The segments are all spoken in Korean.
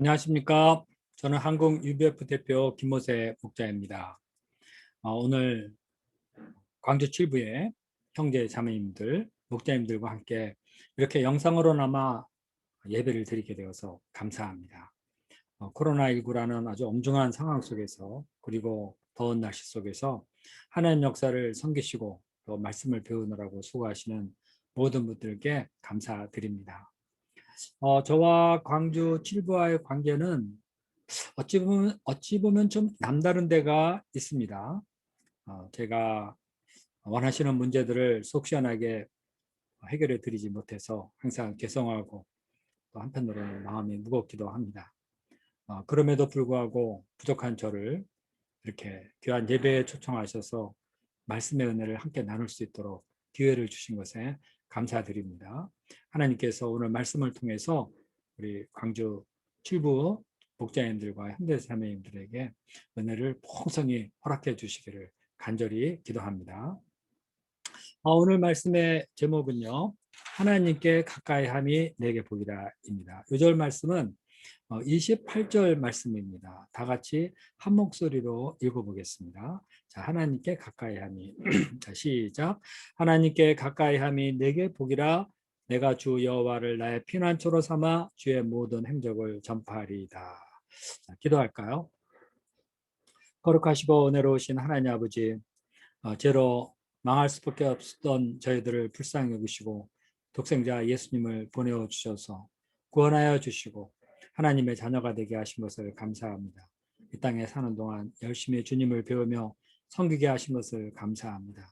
안녕하십니까. 저는 한국 UBF 대표 김모세 목자입니다. 오늘 광주 칠부의 형제 자매님들, 목자님들과 함께 이렇게 영상으로나마 예배를 드리게 되어서 감사합니다. 코로나19라는 아주 엄중한 상황 속에서, 그리고 더운 날씨 속에서 하나님 역사를 섬기시고 또 말씀을 배우느라고 수고하시는 모든 분들께 감사드립니다. 저와 광주 칠부와의 관계는 어찌 보면 좀 남다른 데가 있습니다. 제가 원하시는 문제들을 속 시원하게 해결해 드리지 못해서 항상 죄송하고 또 한편으로는 마음이 무겁기도 합니다. 그럼에도 불구하고 부족한 저를 이렇게 귀한 예배에 초청하셔서 말씀의 은혜를 함께 나눌 수 있도록 기회를 주신 것에 감사드립니다. 하나님께서 오늘 말씀을 통해서 우리 광주 칠부 목자님들과 현대자매님들에게 은혜를 풍성히 허락해 주시기를 간절히 기도합니다. 오늘 말씀의 제목은요, 하나님께 가까이함이 내게 복이라입니다. 요절 말씀은 28절 말씀입니다. 다 같이 한 목소리로 읽어보겠습니다. 자, 하나님께 가까이함이 자, 시작. 하나님께 가까이함이 내게 복이라. 내가 주 여호와를 나의 피난처로 삼아 주의 모든 행적을 전파하리이다. 자, 기도할까요? 거룩하시고 은혜로우신 하나님 아버지, 죄로 망할 수밖에 없었던 저희들을 불쌍히 여기시고 독생자 예수님을 보내어 주셔서 구원하여 주시고 하나님의 자녀가 되게 하신 것을 감사합니다. 이 땅에 사는 동안 열심히 주님을 배우며 섬기게 하신 것을 감사합니다.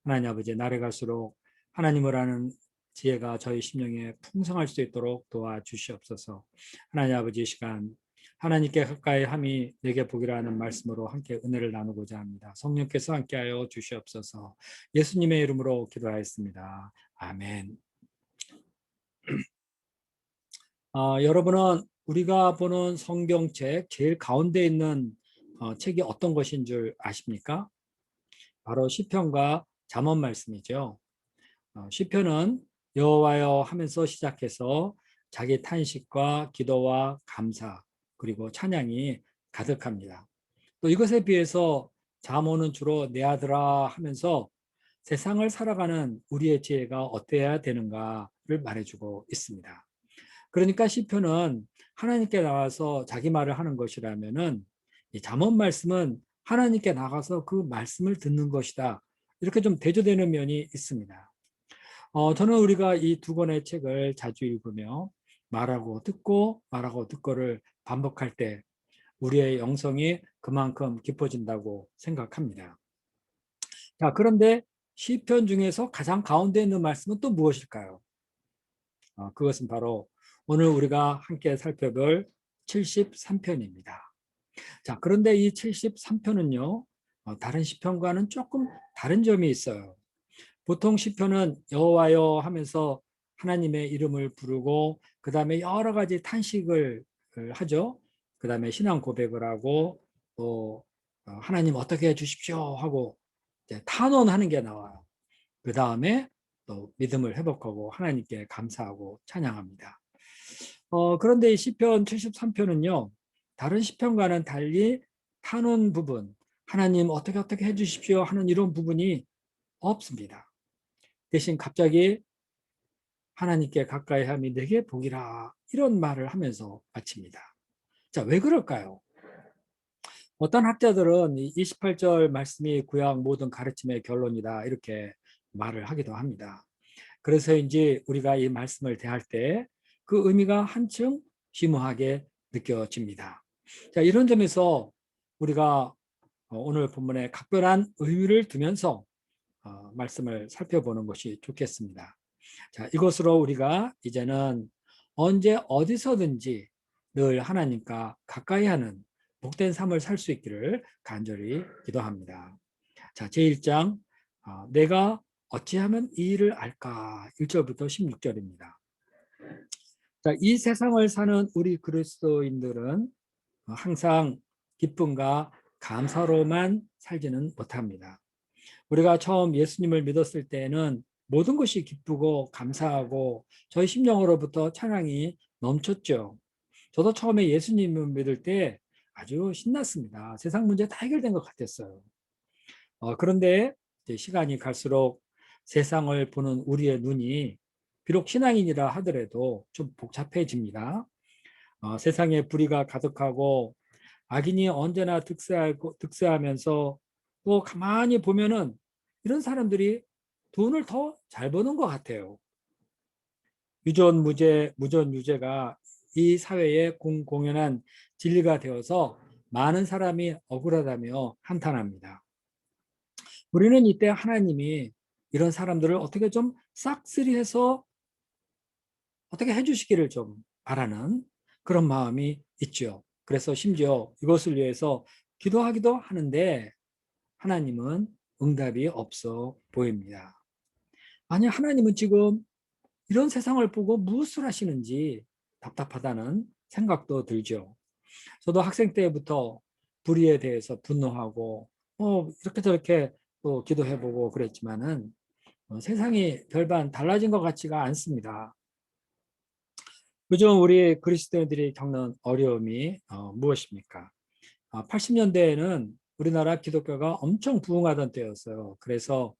하나님 아버지, 날이 갈수록 하나님을 아는 지혜가 저희 심령에 풍성할 수 있도록 도와주시옵소서. 하나님 아버지, 이 시간 하나님께 가까이 함이 내게 복이라는 말씀으로 함께 은혜를 나누고자 합니다. 성령께서 함께하여 주시옵소서. 예수님의 이름으로 기도하였습니다. 아멘. 여러분은 우리가 보는 성경책 제일 가운데 있는 책이 어떤 것인 줄 아십니까? 바로 시편과 잠언 말씀이죠. 시편은 여호와여 하면서 시작해서 자기 탄식과 기도와 감사 그리고 찬양이 가득합니다. 또 이것에 비해서 잠언은 주로 내 아들아 하면서 세상을 살아가는 우리의 지혜가 어때야 되는가를 말해주고 있습니다. 그러니까 시편은 하나님께 나가서 자기 말을 하는 것이라면은 이 잠언 말씀은 하나님께 나가서 그 말씀을 듣는 것이다. 이렇게 좀 대조되는 면이 있습니다. 저는 우리가 이 두 권의 책을 자주 읽으며 말하고 듣고 말하고 듣고를 반복할 때 우리의 영성이 그만큼 깊어진다고 생각합니다. 자, 그런데 시편 중에서 가장 가운데 있는 말씀은 또 무엇일까요? 그것은 바로 오늘 우리가 함께 살펴볼 73편입니다. 자, 그런데 이 73편은요, 다른 시편과는 조금 다른 점이 있어요. 보통 시편은 여호와여 하면서 하나님의 이름을 부르고 그 다음에 여러 가지 탄식을 하죠. 그 다음에 신앙 고백을 하고 또 하나님 어떻게 해주십시오 하고 이제 탄원하는 게 나와요. 그 다음에 또 믿음을 회복하고 하나님께 감사하고 찬양합니다. 그런데 이 시편 73편은요, 다른 시편과는 달리 탄원 부분, 하나님 어떻게 해주십시오 하는 이런 부분이 없습니다. 대신 갑자기 하나님께 가까이 함이 내게 복이라 이런 말을 하면서 마칩니다. 자, 왜 그럴까요? 어떤 학자들은 이 28절 말씀이 구약 모든 가르침의 결론이다 이렇게 말을 하기도 합니다. 그래서인지 우리가 이 말씀을 대할 때 그 의미가 한층 심오하게 느껴집니다. 자, 이런 점에서 우리가 오늘 본문에 각별한 의미를 두면서 말씀을 살펴보는 것이 좋겠습니다. 자, 이것으로 우리가 이제는 언제 어디서든지 늘 하나님과 가까이 하는 복된 삶을 살 수 있기를 간절히 기도합니다. 자, 제1장 내가 어찌하면 이 일을 알까 1절부터 16절입니다. 자, 이 세상을 사는 우리 그리스도인들은 항상 기쁨과 감사로만 살지는 못합니다. 우리가 처음 예수님을 믿었을 때는 모든 것이 기쁘고 감사하고 저희 심령으로부터 찬양이 넘쳤죠. 저도 처음에 예수님을 믿을 때 아주 신났습니다. 세상 문제 다 해결된 것 같았어요. 그런데 이제 시간이 갈수록 세상을 보는 우리의 눈이 비록 신앙인이라 하더라도 좀 복잡해집니다. 세상에 불의가 가득하고 악인이 언제나 득세하면서 또 가만히 보면은 이런 사람들이 돈을 더 잘 버는 것 같아요. 유전 무죄, 무전 유죄가 이 사회의 공공연한 진리가 되어서 많은 사람이 억울하다며 한탄합니다. 우리는 이때 하나님이 이런 사람들을 어떻게 좀 싹쓸이해서 어떻게 해주시기를 좀 바라는 그런 마음이 있죠. 그래서 심지어 이것을 위해서 기도하기도 하는데 하나님은 응답이 없어 보입니다. 아니, 하나님은 지금 이런 세상을 보고 무엇을 하시는지 답답하다는 생각도 들죠. 저도 학생 때부터 불의에 대해서 분노하고 이렇게 저렇게 또 기도해보고 그랬지만은 세상이 별반 달라진 것 같지가 않습니다. 요즘 우리 그리스도인들이 겪는 어려움이 무엇입니까? 80년대에는 우리나라 기독교가 엄청 부흥하던 때였어요. 그래서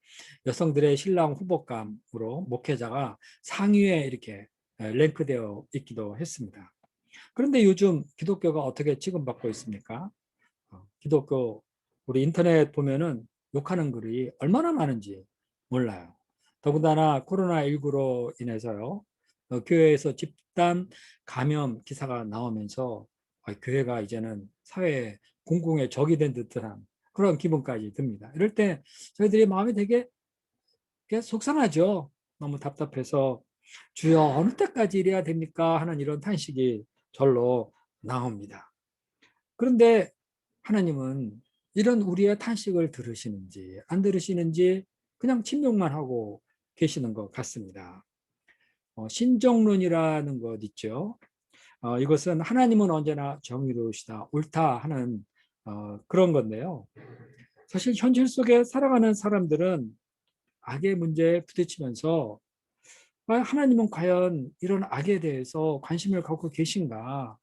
여성들의 신랑 후보감으로 목회자가 상위에 이렇게 랭크되어 있기도 했습니다. 그런데 요즘 기독교가 어떻게 취급받고 있습니까? 기독교 우리 인터넷 보면은 욕하는 글이 얼마나 많은지 몰라요. 더군다나 코로나19로 인해서요. 교회에서 집단 감염 기사가 나오면서 교회가 이제는 사회의 공공의 적이 된 듯한 그런 기분까지 듭니다. 이럴 때 저희들이 마음이 되게 속상하죠. 너무 답답해서 주여 어느 때까지 이래야 됩니까? 하는 이런 탄식이 절로 나옵니다. 그런데 하나님은 이런 우리의 탄식을 들으시는지 안 들으시는지 그냥 침묵만 하고 계시는 것 같습니다. 신정론이라는 것 있죠. 이것은 하나님은 언제나 정의로우시다, 옳다 하는 그런 건데요. 사실 현실 속에 살아가는 사람들은 악의 문제에 부딪히면서 하나님은 과연 이런 악에 대해서 관심을 갖고 계신가?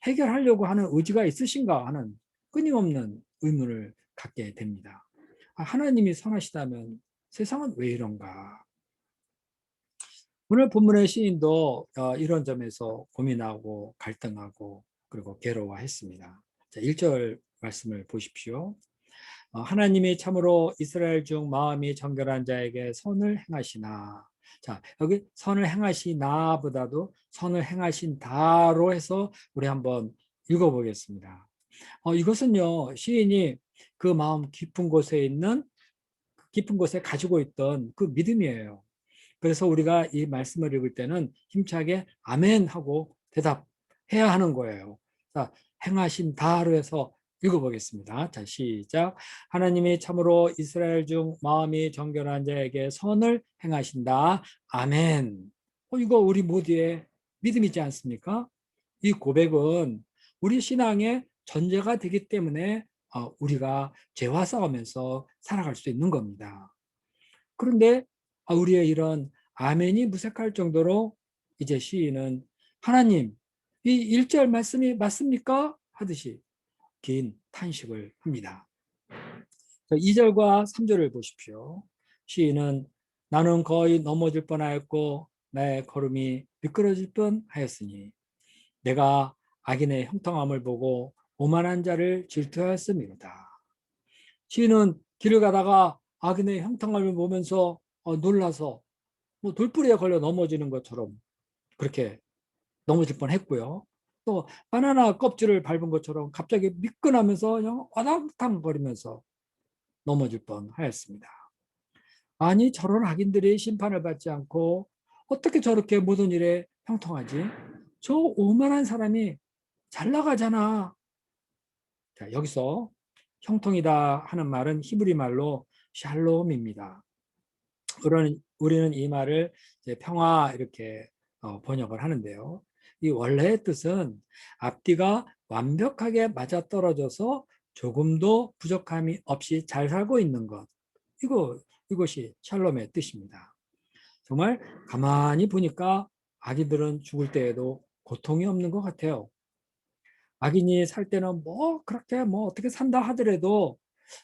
해결하려고 하는 의지가 있으신가 하는 끊임없는 의문을 갖게 됩니다. 하나님이 선하시다면 세상은 왜 이런가? 오늘 본문의 시인도 이런 점에서 고민하고 갈등하고 그리고 괴로워했습니다. 자, 1절 말씀을 보십시오. 하나님이 참으로 이스라엘 중 마음이 정결한 자에게 선을 행하시나. 자, 여기 선을 행하시나보다도 선을 행하신다로 해서 우리 한번 읽어보겠습니다. 이것은요, 시인이 그 마음 깊은 곳에 있는, 깊은 곳에 가지고 있던 그 믿음이에요. 그래서 우리가 이 말씀을 읽을 때는 힘차게 아멘 하고 대답해야 하는 거예요. 자, 행하신다로 해서 읽어보겠습니다. 자, 시작. 하나님이 참으로 이스라엘 중 마음이 정결한 자에게 선을 행하신다. 아멘. 이거 우리 모두의 믿음이지 않습니까? 이 고백은 우리 신앙의 전제가 되기 때문에 우리가 죄와 싸우면서 살아갈 수 있는 겁니다. 그런데 우리의 이런 아멘이 무색할 정도로 이제 시인은 하나님, 이 1절 말씀이 맞습니까? 하듯이 긴 탄식을 합니다. 2절과 3절을 보십시오. 시인은 나는 거의 넘어질 뻔하였고 나의 걸음이 미끄러질 뻔하였으니 내가 악인의 형통함을 보고 오만한 자를 질투하였음이로다. 시인은 길을 가다가 악인의 형통함을 보면서 놀라서 뭐 돌부리에 걸려 넘어지는 것처럼 그렇게 넘어질 뻔했고요. 또 바나나 껍질을 밟은 것처럼 갑자기 미끈하면서 그냥 와당탕거리면서 넘어질 뻔하였습니다. 아니 저런 악인들이 심판을 받지 않고 어떻게 저렇게 모든 일에 형통하지? 저 오만한 사람이 잘 나가잖아. 자, 여기서 형통이다 하는 말은 히브리 말로 샬롬입니다. 우리는 이 말을 이제 평화 이렇게 번역을 하는데요. 이 원래의 뜻은 앞뒤가 완벽하게 맞아떨어져서 조금도 부족함이 없이 잘 살고 있는 것. 이것이 샬롬의 뜻입니다. 정말 가만히 보니까 아기들은 죽을 때에도 고통이 없는 것 같아요. 악인이 살 때는 뭐 그렇게 뭐 어떻게 산다 하더라도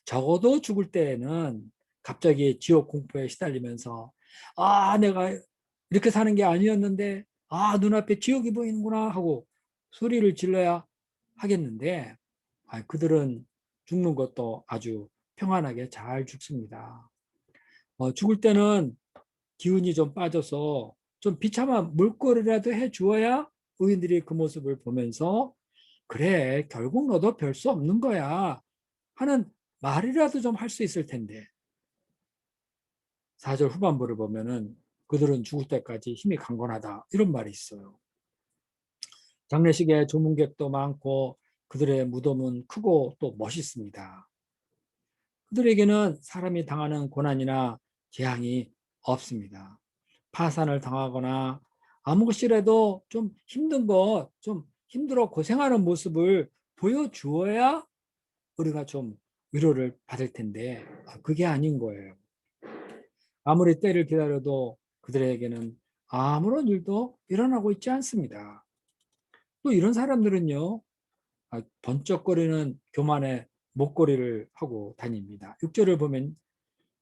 적어도 죽을 때에는 갑자기 지옥 공포에 시달리면서 내가 이렇게 사는 게 아니었는데 눈앞에 지옥이 보이는구나 하고 소리를 질러야 하겠는데 그들은 죽는 것도 아주 평안하게 잘 죽습니다. 죽을 때는 기운이 좀 빠져서 좀 비참한 물거리라도 해 주어야 의인들이 그 모습을 보면서 그래 결국 너도 별 수 없는 거야 하는 말이라도 좀 할 수 있을 텐데 4절 후반부를 보면은 그들은 죽을 때까지 힘이 강건하다 이런 말이 있어요. 장례식에 조문객도 많고 그들의 무덤은 크고 또 멋있습니다. 그들에게는 사람이 당하는 고난이나 재앙이 없습니다. 파산을 당하거나 아무 것이라도 좀 힘든 것, 좀 힘들어 고생하는 모습을 보여주어야 우리가 좀 위로를 받을 텐데 그게 아닌 거예요. 아무리 때를 기다려도 그들에게는 아무런 일도 일어나고 있지 않습니다. 또 이런 사람들은요, 번쩍거리는 교만의 목걸이를 하고 다닙니다. 6절을 보면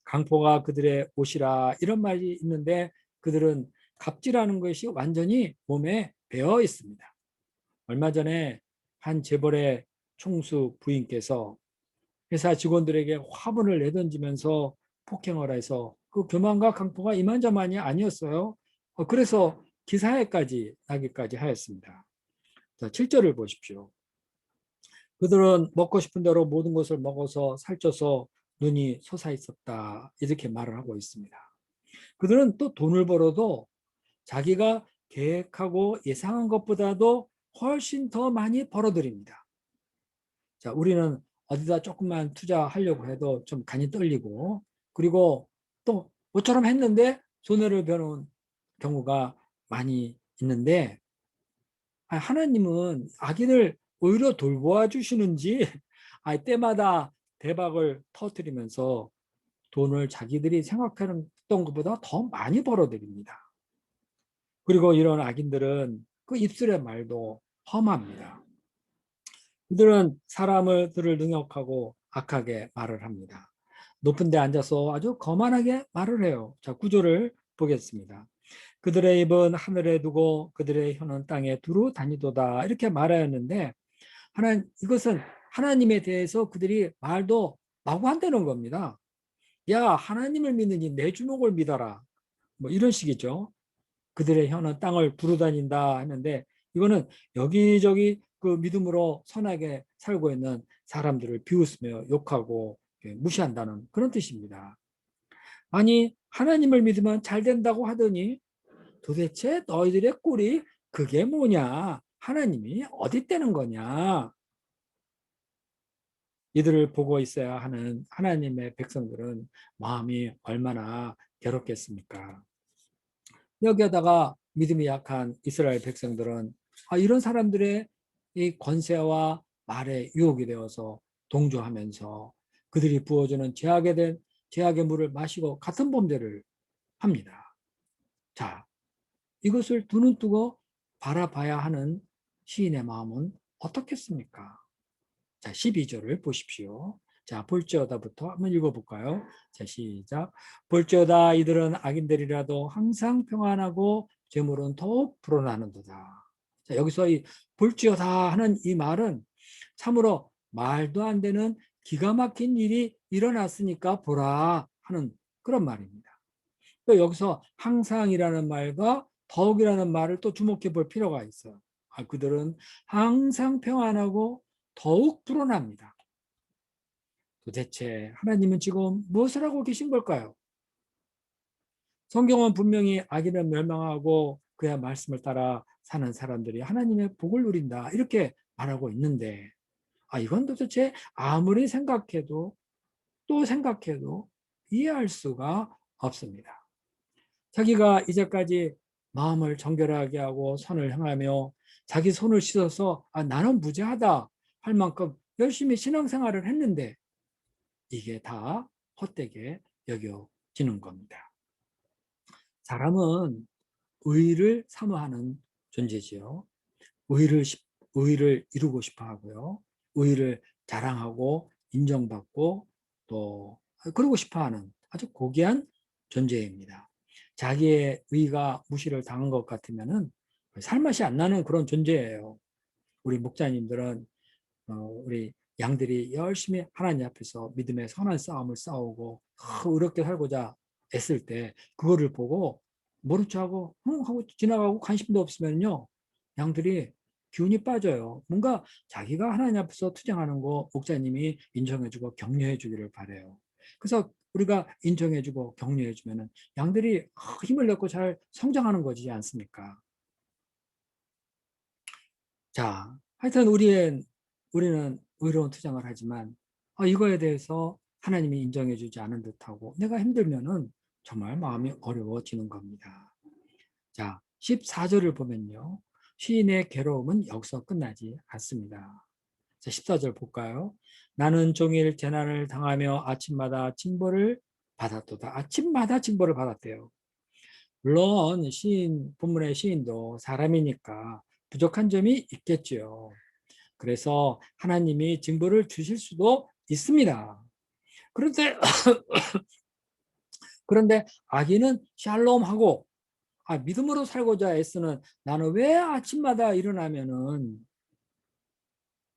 강포가 그들의 옷이라 이런 말이 있는데 그들은 갑질하는 것이 완전히 몸에 배어 있습니다. 얼마 전에 한 재벌의 총수 부인께서 회사 직원들에게 화분을 내던지면서 폭행을 해서 그 교만과 강포가 이만저만이 아니었어요. 그래서 기사회까지 나기까지 하였습니다. 자, 7절을 보십시오. 그들은 먹고 싶은 대로 모든 것을 먹어서 살쪄서 눈이 솟아 있었다. 이렇게 말을 하고 있습니다. 그들은 또 돈을 벌어도 자기가 계획하고 예상한 것보다도 훨씬 더 많이 벌어들입니다. 자, 우리는 어디다 조금만 투자하려고 해도 좀 간이 떨리고 그리고 또 모처럼 했는데 손해를 보는 경우가 많이 있는데 하나님은 악인을 오히려 돌보아 주시는지 때마다 대박을 터뜨리면서 돈을 자기들이 생각했던 것보다 더 많이 벌어들입니다. 그리고 이런 악인들은 그 입술의 말도 험합니다. 그들은 사람들을 능욕하고 악하게 말을 합니다. 높은 데 앉아서 아주 거만하게 말을 해요. 자, 구절을 보겠습니다. 그들의 입은 하늘에 두고 그들의 혀는 땅에 두루 다니도다 이렇게 말하였는데 이것은 하나님에 대해서 그들이 말도 마구 한다는 겁니다. 야, 하나님을 믿느니 내 주먹을 믿어라. 뭐 이런 식이죠. 그들의 혀는 땅을 두루다닌다 하는데 이거는 여기저기 그 믿음으로 선하게 살고 있는 사람들을 비웃으며 욕하고 무시한다는 그런 뜻입니다. 아니 하나님을 믿으면 잘 된다고 하더니 도대체 너희들의 꼴이 그게 뭐냐? 하나님이 어디 있다는 거냐? 이들을 보고 있어야 하는 하나님의 백성들은 마음이 얼마나 괴롭겠습니까? 여기에다가 믿음이 약한 이스라엘 백성들은 이런 사람들의 이 권세와 말에 유혹이 되어서 동조하면서 그들이 부어주는 제약의 물을 마시고 같은 범죄를 합니다. 자, 이것을 두 눈 뜨고 바라봐야 하는 시인의 마음은 어떻겠습니까? 자, 12절을 보십시오. 자, 볼지어다부터 한번 읽어볼까요? 자, 시작. 볼지어다 이들은 악인들이라도 항상 평안하고 재물은 더욱 불어나는도다. 자, 여기서 이 볼지어다 하는 이 말은 참으로 말도 안 되는 기가 막힌 일이 일어났으니까 보라 하는 그런 말입니다. 또 여기서 항상이라는 말과 더욱이라는 말을 또 주목해 볼 필요가 있어요. 그들은 항상 평안하고 더욱 불어납니다. 도대체 하나님은 지금 무엇을 하고 계신 걸까요? 성경은 분명히 악인을 멸망하고 그의 말씀을 따라 사는 사람들이 하나님의 복을 누린다 이렇게 말하고 있는데 이건 도대체 아무리 생각해도 또 생각해도 이해할 수가 없습니다. 자기가 이제까지 마음을 정결하게 하고 선을 행하며 자기 손을 씻어서 나는 무죄하다 할 만큼 열심히 신앙생활을 했는데 이게 다 헛되게 여겨지는 겁니다. 사람은 의를 사모하는 존재지요. 의의를, 의의를 이루고 싶어 하고요. 의의를 자랑하고 인정받고 또 그러고 싶어 하는 아주 고귀한 존재입니다. 자기의 의의가 무시를 당한 것 같으면은 살맛이 안 나는 그런 존재예요. 우리 목자님들은 우리 양들이 열심히 하나님 앞에서 믿음의 선한 싸움을 싸우고 의롭게 살고자 애쓸 때 그거를 보고 모른 척하고 하고 지나가고 관심도 없으면요 양들이 기운이 빠져요. 뭔가 자기가 하나님 앞에서 투쟁하는 거 목자님이 인정해주고 격려해주기를 바래요. 그래서 우리가 인정해주고 격려해주면은 양들이 힘을 내고 잘 성장하는 거지 않습니까? 자, 하여튼 우리는 의로운 투쟁을 하지만 이거에 대해서 하나님이 인정해 주지 않은 듯하고 내가 힘들면은 정말 마음이 어려워지는 겁니다. 자, 14절을 보면요. 시인의 괴로움은 여기서 끝나지 않습니다. 자, 14절 볼까요? 나는 종일 재난을 당하며 아침마다 징벌을 받았도다. 아침마다 징벌을 받았대요. 물론 본문의 시인도 사람이니까 부족한 점이 있겠지요. 그래서 하나님이 징벌을 주실 수도 있습니다. 그런데 아기는 샬롬하고 믿음으로 살고자 애쓰는 나는 왜 아침마다 일어나면은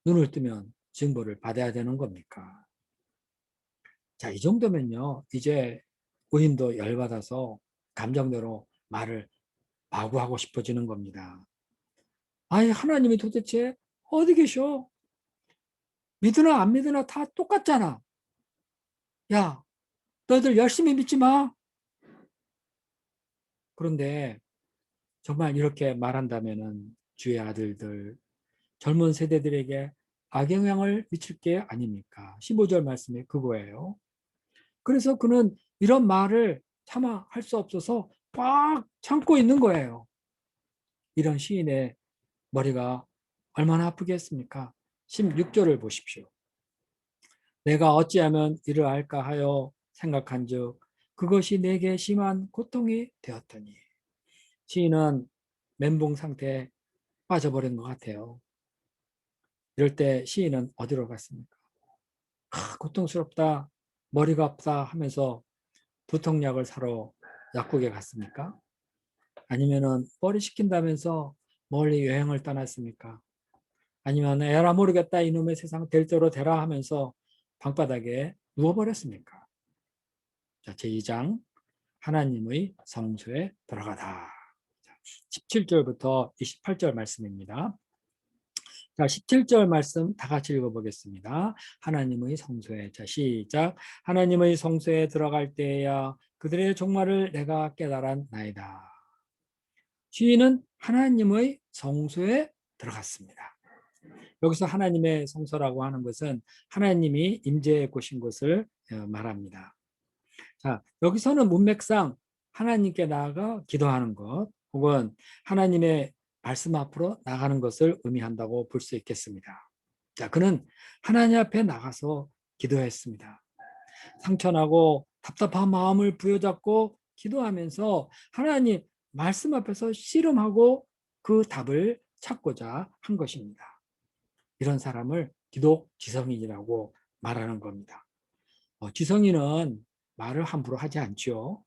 눈을 뜨면 징벌을 받아야 되는 겁니까? 자, 이 정도면요. 이제 의인도 열받아서 감정대로 말을 마구하고 싶어지는 겁니다. 아니, 하나님이 도대체 어디 계셔? 믿으나 안 믿으나 다 똑같잖아. 야, 너희들 열심히 믿지 마. 그런데 정말 이렇게 말한다면은 주의 아들들, 젊은 세대들에게 악영향을 미칠 게 아닙니까? 15절 말씀이 그거예요. 그래서 그는 이런 말을 차마 할 수 없어서 꽉 참고 있는 거예요. 이런 시인의 머리가 얼마나 아프겠습니까? 16절을 보십시오. 내가 어찌하면 이를 알까 하여 생각한즉 그것이 내게 심한 고통이 되었더니 시인은 멘붕 상태에 빠져버린 것 같아요. 이럴 때 시인은 어디로 갔습니까? 고통스럽다, 머리가 아프다 하면서 두통약을 사러 약국에 갔습니까? 아니면은 머리 식힌다면서 멀리 여행을 떠났습니까? 아니면 에라 모르겠다 이놈의 세상 될 대로 되라 하면서 방바닥에 누워버렸습니까? 자, 제2장 하나님의 성소에 들어가다. 17절부터 28절 말씀입니다. 자, 17절 말씀 다 같이 읽어보겠습니다. 하나님의 성소에, 자, 시작. 하나님의 성소에 들어갈 때야 그들의 종말을 내가 깨달았나이다. 시인은 하나님의 성소에 들어갔습니다. 여기서 하나님의 성소라고 하는 것은 하나님이 임재해 보신 것을 말합니다. 자, 여기서는 문맥상 하나님께 나아가 기도하는 것 혹은 하나님의 말씀 앞으로 나가는 것을 의미한다고 볼 수 있겠습니다. 자, 그는 하나님 앞에 나가서 기도했습니다. 상처나고 답답한 마음을 부여잡고 기도하면서 하나님 말씀 앞에서 씨름하고 그 답을 찾고자 한 것입니다. 이런 사람을 기독 지성인이라고 말하는 겁니다. 지성인은 말을 함부로 하지 않죠.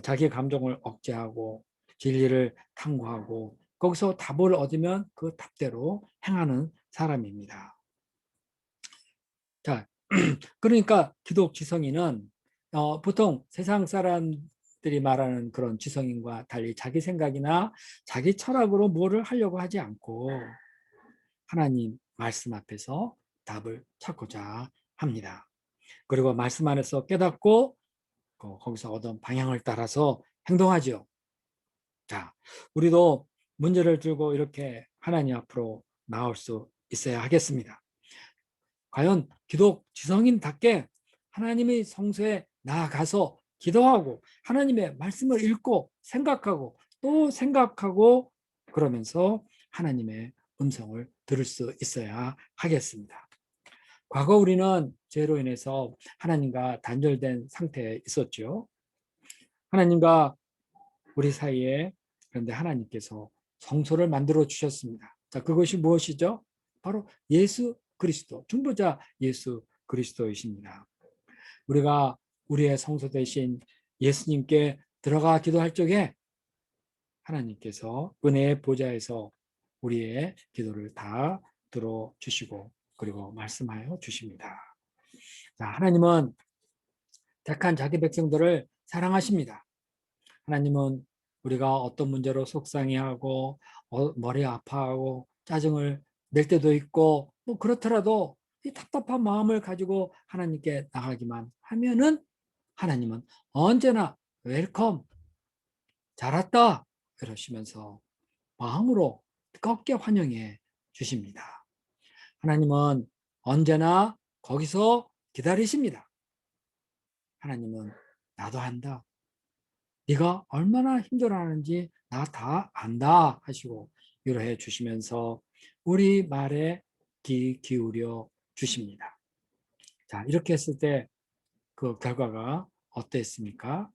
자기 감정을 억제하고 진리를 탐구하고 거기서 답을 얻으면 그 답대로 행하는 사람입니다. 자, 그러니까 기독 지성인은 보통 세상 사람들이 말하는 그런 지성인과 달리 자기 생각이나 자기 철학으로 뭐를 하려고 하지 않고 하나님 말씀 앞에서 답을 찾고자 합니다. 그리고 말씀 안에서 깨닫고 거기서 얻은 방향을 따라서 행동하죠. 자, 우리도 문제를 들고 이렇게 하나님 앞으로 나올 수 있어야 하겠습니다. 과연 기독 지성인답게 하나님의 성소에 나아가서 기도하고 하나님의 말씀을 읽고 생각하고 또 생각하고 그러면서 하나님의 음성을 들을 수 있어야 하겠습니다. 과거 우리는 죄로 인해서 하나님과 단절된 상태에 있었죠. 하나님과 우리 사이에 그런데 하나님께서 성소를 만들어 주셨습니다. 자, 그것이 무엇이죠? 바로 예수 그리스도, 중보자 예수 그리스도이십니다. 우리가 우리의 성소 대신 예수님께 들어가 기도할 적에 하나님께서 은혜의 보좌에서 우리의 기도를 다 들어주시고 그리고 말씀하여 주십니다. 자, 하나님은 택한 자기 백성들을 사랑하십니다. 하나님은 우리가 어떤 문제로 속상해하고 머리 아파하고 짜증을 낼 때도 있고 뭐 그렇더라도 이 답답한 마음을 가지고 하나님께 나가기만 하면은 하나님은 언제나 웰컴, 잘 왔다 그러시면서 마음으로 뜨겁게 환영해 주십니다. 하나님은 언제나 거기서 기다리십니다. 하나님은 나도 안다. 네가 얼마나 힘들어하는지 나 다 안다 하시고 위로해 주시면서 우리 말에 귀 기울여 주십니다. 자, 이렇게 했을 때 그 결과가 어땠습니까?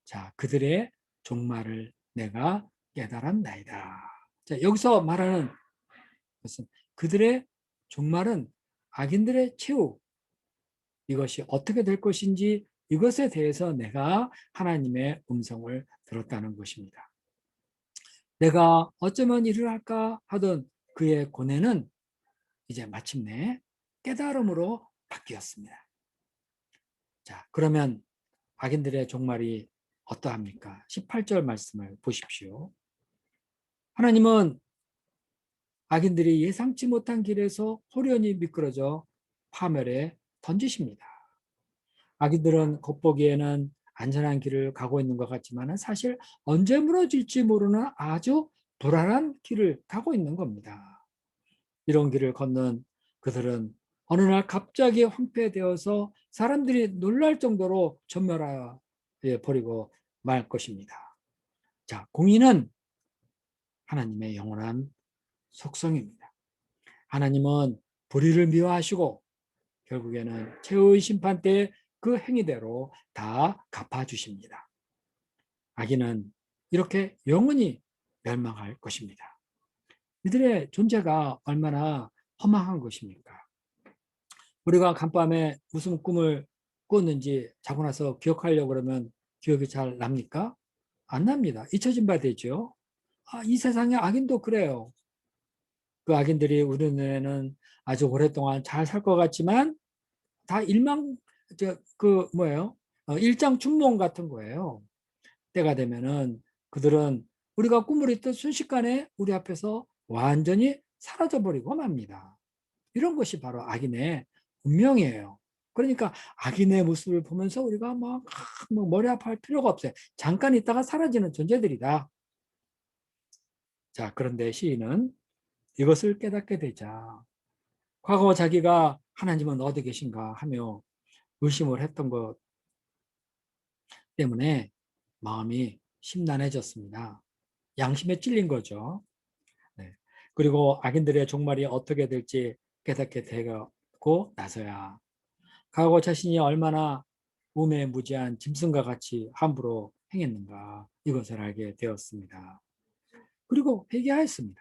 자, 그들의 종말을 내가 깨달았나이다. 자, 여기서 말하는 것은 그들의 종말은 악인들의 최후, 이것이 어떻게 될 것인지 이것에 대해서 내가 하나님의 음성을 들었다는 것입니다. 내가 어쩌면 일을 할까 하던 그의 고뇌는 이제 마침내 깨달음으로 바뀌었습니다. 자, 그러면 악인들의 종말이 어떠합니까? 18절 말씀을 보십시오. 하나님은 악인들이 예상치 못한 길에서 호련히 미끄러져 파멸에 던지십니다. 악인들은 겉보기에는 안전한 길을 가고 있는 것 같지만 사실 언제 무너질지 모르는 아주 불안한 길을 가고 있는 겁니다. 이런 길을 걷는 그들은 어느 날 갑자기 황폐되어서 사람들이 놀랄 정도로 전멸하여 버리고 말 것입니다. 자, 공의는 하나님의 영원한 속성입니다. 하나님은 불의를 미워하시고 결국에는 최후의 심판 때 그 행위대로 다 갚아주십니다. 악인은 이렇게 영원히 멸망할 것입니다. 이들의 존재가 얼마나 허망한 것입니까? 우리가 간밤에 무슨 꿈을 꿨는지 자고 나서 기억하려고 그러면 기억이 잘 납니까? 안 납니다. 잊혀진 바 되죠. 이 세상의 악인도 그래요. 그 악인들이 우리 눈에는 아주 오랫동안 잘 살 것 같지만 다 일장춘몽 같은 거예요. 때가 되면은 그들은 우리가 꿈을 있던 순식간에 우리 앞에서 완전히 사라져버리고 맙니다. 이런 것이 바로 악인의 운명이에요. 그러니까 악인의 모습을 보면서 우리가 뭐 머리 아파할 필요가 없어요. 잠깐 있다가 사라지는 존재들이다. 자, 그런데 시인은 이것을 깨닫게 되자 과거 자기가 하나님은 어디 계신가 하며 의심을 했던 것 때문에 마음이 심란해졌습니다. 양심에 찔린 거죠. 네. 그리고 악인들의 종말이 어떻게 될지 깨닫게 되고 나서야 과거 자신이 얼마나 우매무지한 짐승과 같이 함부로 행했는가 이것을 알게 되었습니다. 그리고 회개하였습니다.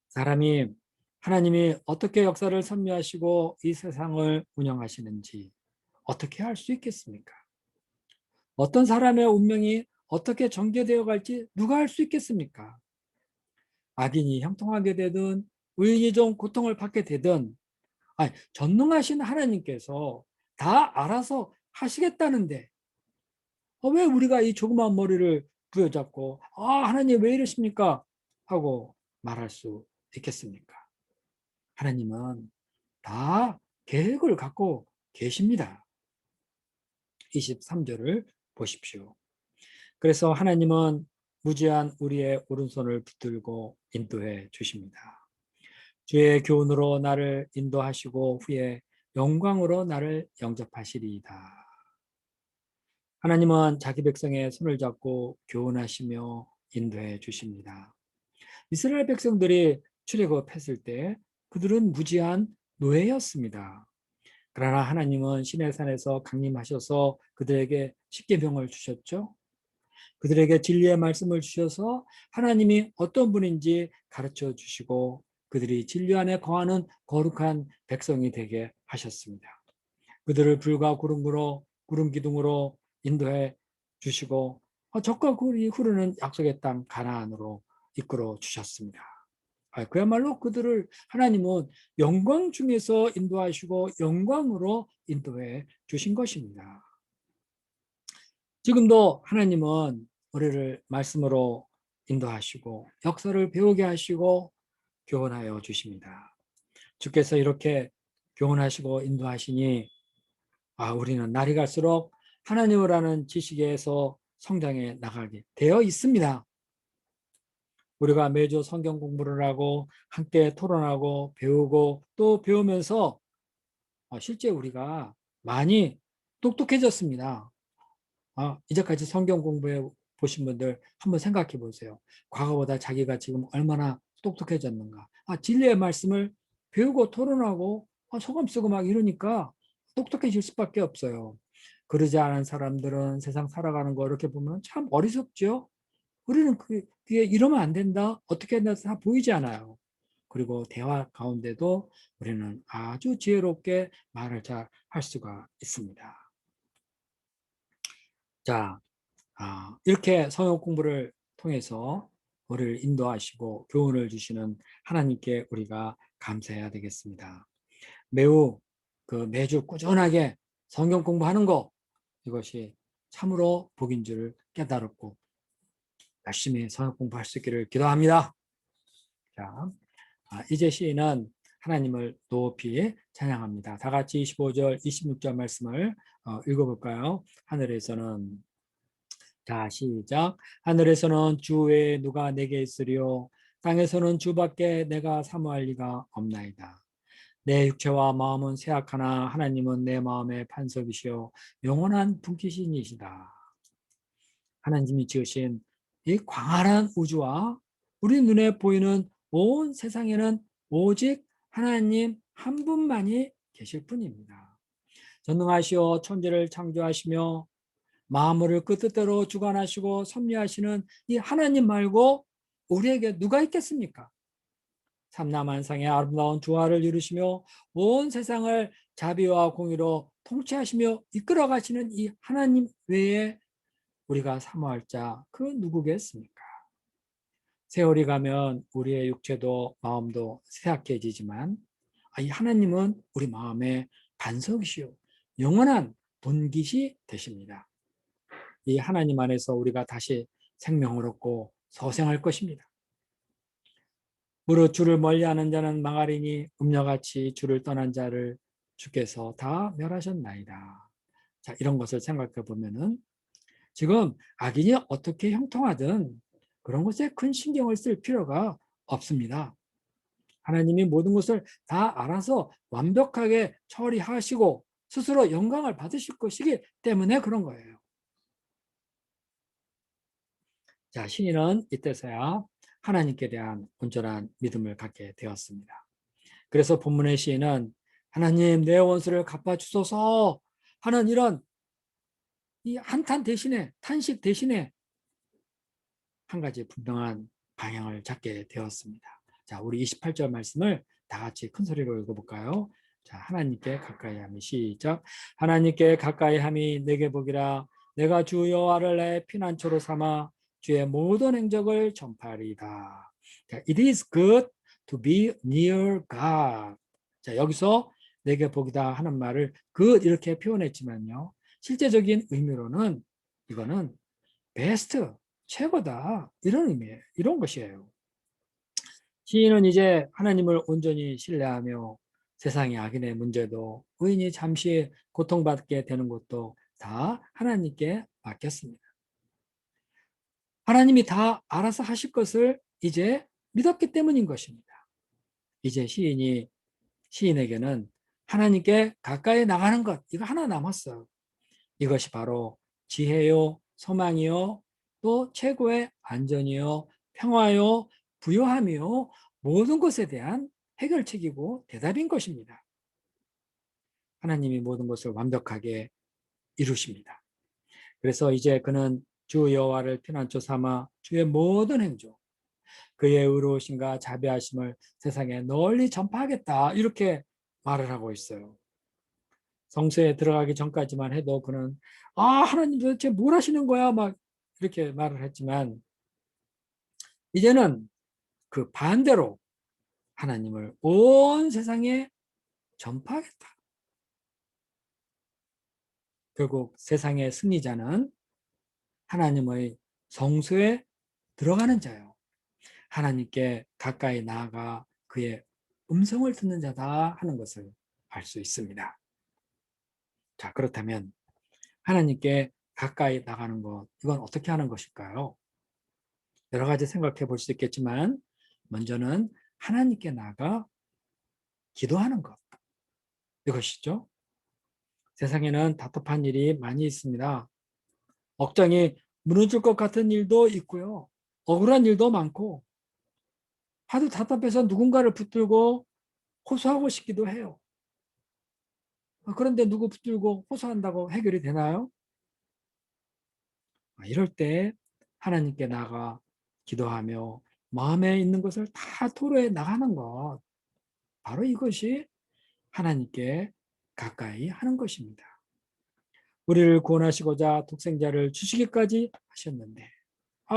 사람이 하나님이 어떻게 역사를 섭리하시고 이 세상을 운영하시는지 어떻게 알 수 있겠습니까? 어떤 사람의 운명이 어떻게 전개되어 갈지 누가 알 수 있겠습니까? 악인이 형통하게 되든 의인이 좀 고통을 받게 되든 전능하신 하나님께서 다 알아서 하시겠다는데 왜 우리가 이 조그마한 머리를 부여잡고 하나님 왜 이러십니까? 하고 말할 수 있겠습니까? 하나님은 다 계획을 갖고 계십니다. 23절을 보십시오. 그래서 하나님은 무지한 우리의 오른손을 붙들고 인도해 주십니다. 주의 교훈으로 나를 인도하시고 후에 영광으로 나를 영접하시리이다. 하나님은 자기 백성의 손을 잡고 교훈하시며 인도해 주십니다. 이스라엘 백성들이 출애굽했을 때 그들은 무지한 노예였습니다. 그러나 하나님은 시내산에서 강림하셔서 그들에게 십계명을 주셨죠. 그들에게 진리의 말씀을 주셔서 하나님이 어떤 분인지 가르쳐 주시고 그들이 진리 안에 거하는 거룩한 백성이 되게 하셨습니다. 그들을 불과 구름 기둥으로 인도해 주시고 적과 꿀이 흐르는 약속의 땅 가나안으로 이끌어 주셨습니다. 그야말로 그들을 하나님은 영광 중에서 인도하시고 영광으로 인도해 주신 것입니다. 지금도 하나님은 우리를 말씀으로 인도하시고 역사를 배우게 하시고 교훈하여 주십니다. 주께서 이렇게 교훈하시고 인도하시니 우리는 날이 갈수록 하나님을 아는 지식에서 성장해 나가게 되어 있습니다. 우리가 매주 성경 공부를 하고 함께 토론하고 배우고 또 배우면서 실제 우리가 많이 똑똑해졌습니다. 이제까지 성경 공부해 보신 분들 한번 생각해 보세요. 과거보다 자기가 지금 얼마나 똑똑해졌는가. 진리의 말씀을 배우고 토론하고 소감 쓰고 막 이러니까 똑똑해질 수밖에 없어요. 그러지 않은 사람들은 세상 살아가는 거 이렇게 보면 참 어리석죠. 우리는 그게 이러면 안 된다, 어떻게 한다 다 보이지 않아요. 그리고 대화 가운데도 우리는 아주 지혜롭게 말을 잘 할 수가 있습니다. 자, 이렇게 성경 공부를 통해서 우리를 인도하시고 교훈을 주시는 하나님께 우리가 감사해야 되겠습니다. 매우 매주 꾸준하게 성경 공부하는 거, 이것이 참으로 복인 줄 깨달았고 열심히 성경 공부할 수 있기를 기도합니다. 자, 이제 시인은 하나님을 높이 찬양합니다. 다 같이 25절, 26절 말씀을 읽어볼까요? 하늘에서는, 자, 시작. 하늘에서는 주 외에 누가 내게 있으리요? 땅에서는 주밖에 내가 사모할 리가 없나이다. 내 육체와 마음은 쇠약하나 하나님은 내 마음의 반석이시요 영원한 분기신이시다. 하나님이 지으신 이 광활한 우주와 우리 눈에 보이는 온 세상에는 오직 하나님 한 분만이 계실 뿐입니다. 전능하시어 천지를 창조하시며 만물을 그 뜻대로 주관하시고 섭리하시는 이 하나님 말고 우리에게 누가 있겠습니까? 삼라만상의 아름다운 조화를 이루시며 온 세상을 자비와 공의로 통치하시며 이끌어 가시는 이 하나님 외에 우리가 사모할 자 그 누구겠습니까? 세월이 가면 우리의 육체도 마음도 쇠약해지지만 이 하나님은 우리 마음의 반석이시요 영원한 본깃이 되십니다. 이 하나님 안에서 우리가 다시 생명을 얻고 소생할 것입니다. 무릇 주를 멀리하는 자는 망하리니 음녀같이 주를 떠난 자를 주께서 다 멸하셨나이다. 자, 이런 것을 생각해 보면은 지금 악인이 어떻게 형통하든 그런 것에 큰 신경을 쓸 필요가 없습니다. 하나님이 모든 것을 다 알아서 완벽하게 처리하시고 스스로 영광을 받으실 것이기 때문에 그런 거예요. 자, 시인은 이때서야 하나님께 대한 온전한 믿음을 갖게 되었습니다. 그래서 본문의 시인은 하나님 내 원수를 갚아주소서 하는 이런 이 한탄 대신에 탄식 대신에 한 가지 분명한 방향을 잡게 되었습니다. 자, 우리 28절 말씀을 다 같이 큰 소리로 읽어볼까요? 자, 하나님께 가까이 함이 시작. 하나님께 가까이 함이 내게 복이라. 내가 주 여호와를 내 피난처로 삼아 주의 모든 행적을 전파하리이다. 자, it is good to be near God. 자, 여기서 내게 복이다 하는 말을 good 이렇게 표현했지만요. 실제적인 의미로는 이거는 베스트, 최고다 이런 의미예요. 이런 것이에요. 시인은 이제 하나님을 온전히 신뢰하며 세상의 악인의 문제도 의인이 잠시 고통받게 되는 것도 다 하나님께 맡겼습니다. 하나님이 다 알아서 하실 것을 이제 믿었기 때문인 것입니다. 이제 시인에게는 하나님께 가까이 나가는 것 이거 하나 남았어요. 이것이 바로 지혜요, 소망이요, 또 최고의 안전이요, 평화요, 부요함이요, 모든 것에 대한 해결책이고 대답인 것입니다. 하나님이 모든 것을 완벽하게 이루십니다. 그래서 이제 그는 주 여호와를 피난처 삼아 주의 모든 행조, 그의 의로우심과 자비하심을 세상에 널리 전파하겠다. 이렇게 말을 하고 있어요. 성소에 들어가기 전까지만 해도 그는 하나님 도대체 뭘 하시는 거야? 막 이렇게 말을 했지만 이제는 그 반대로 하나님을 온 세상에 전파하겠다. 결국 세상의 승리자는 하나님의 성소에 들어가는 자요. 하나님께 가까이 나아가 그의 음성을 듣는 자다 하는 것을 알 수 있습니다. 자, 그렇다면 하나님께 가까이 나가는 것, 이건 어떻게 하는 것일까요? 여러 가지 생각해 볼 수 있겠지만 먼저는 하나님께 나아가 기도하는 것, 이것이죠. 세상에는 답답한 일이 많이 있습니다. 억장이 무너질 것 같은 일도 있고요. 억울한 일도 많고 하도 답답해서 누군가를 붙들고 호소하고 싶기도 해요. 그런데 누구 붙들고 호소한다고 해결이 되나요? 이럴 때 하나님께 나가 기도하며 마음에 있는 것을 다 토로해 나가는 것, 바로 이것이 하나님께 가까이 하는 것입니다. 우리를 구원하시고자 독생자를 주시기까지 하셨는데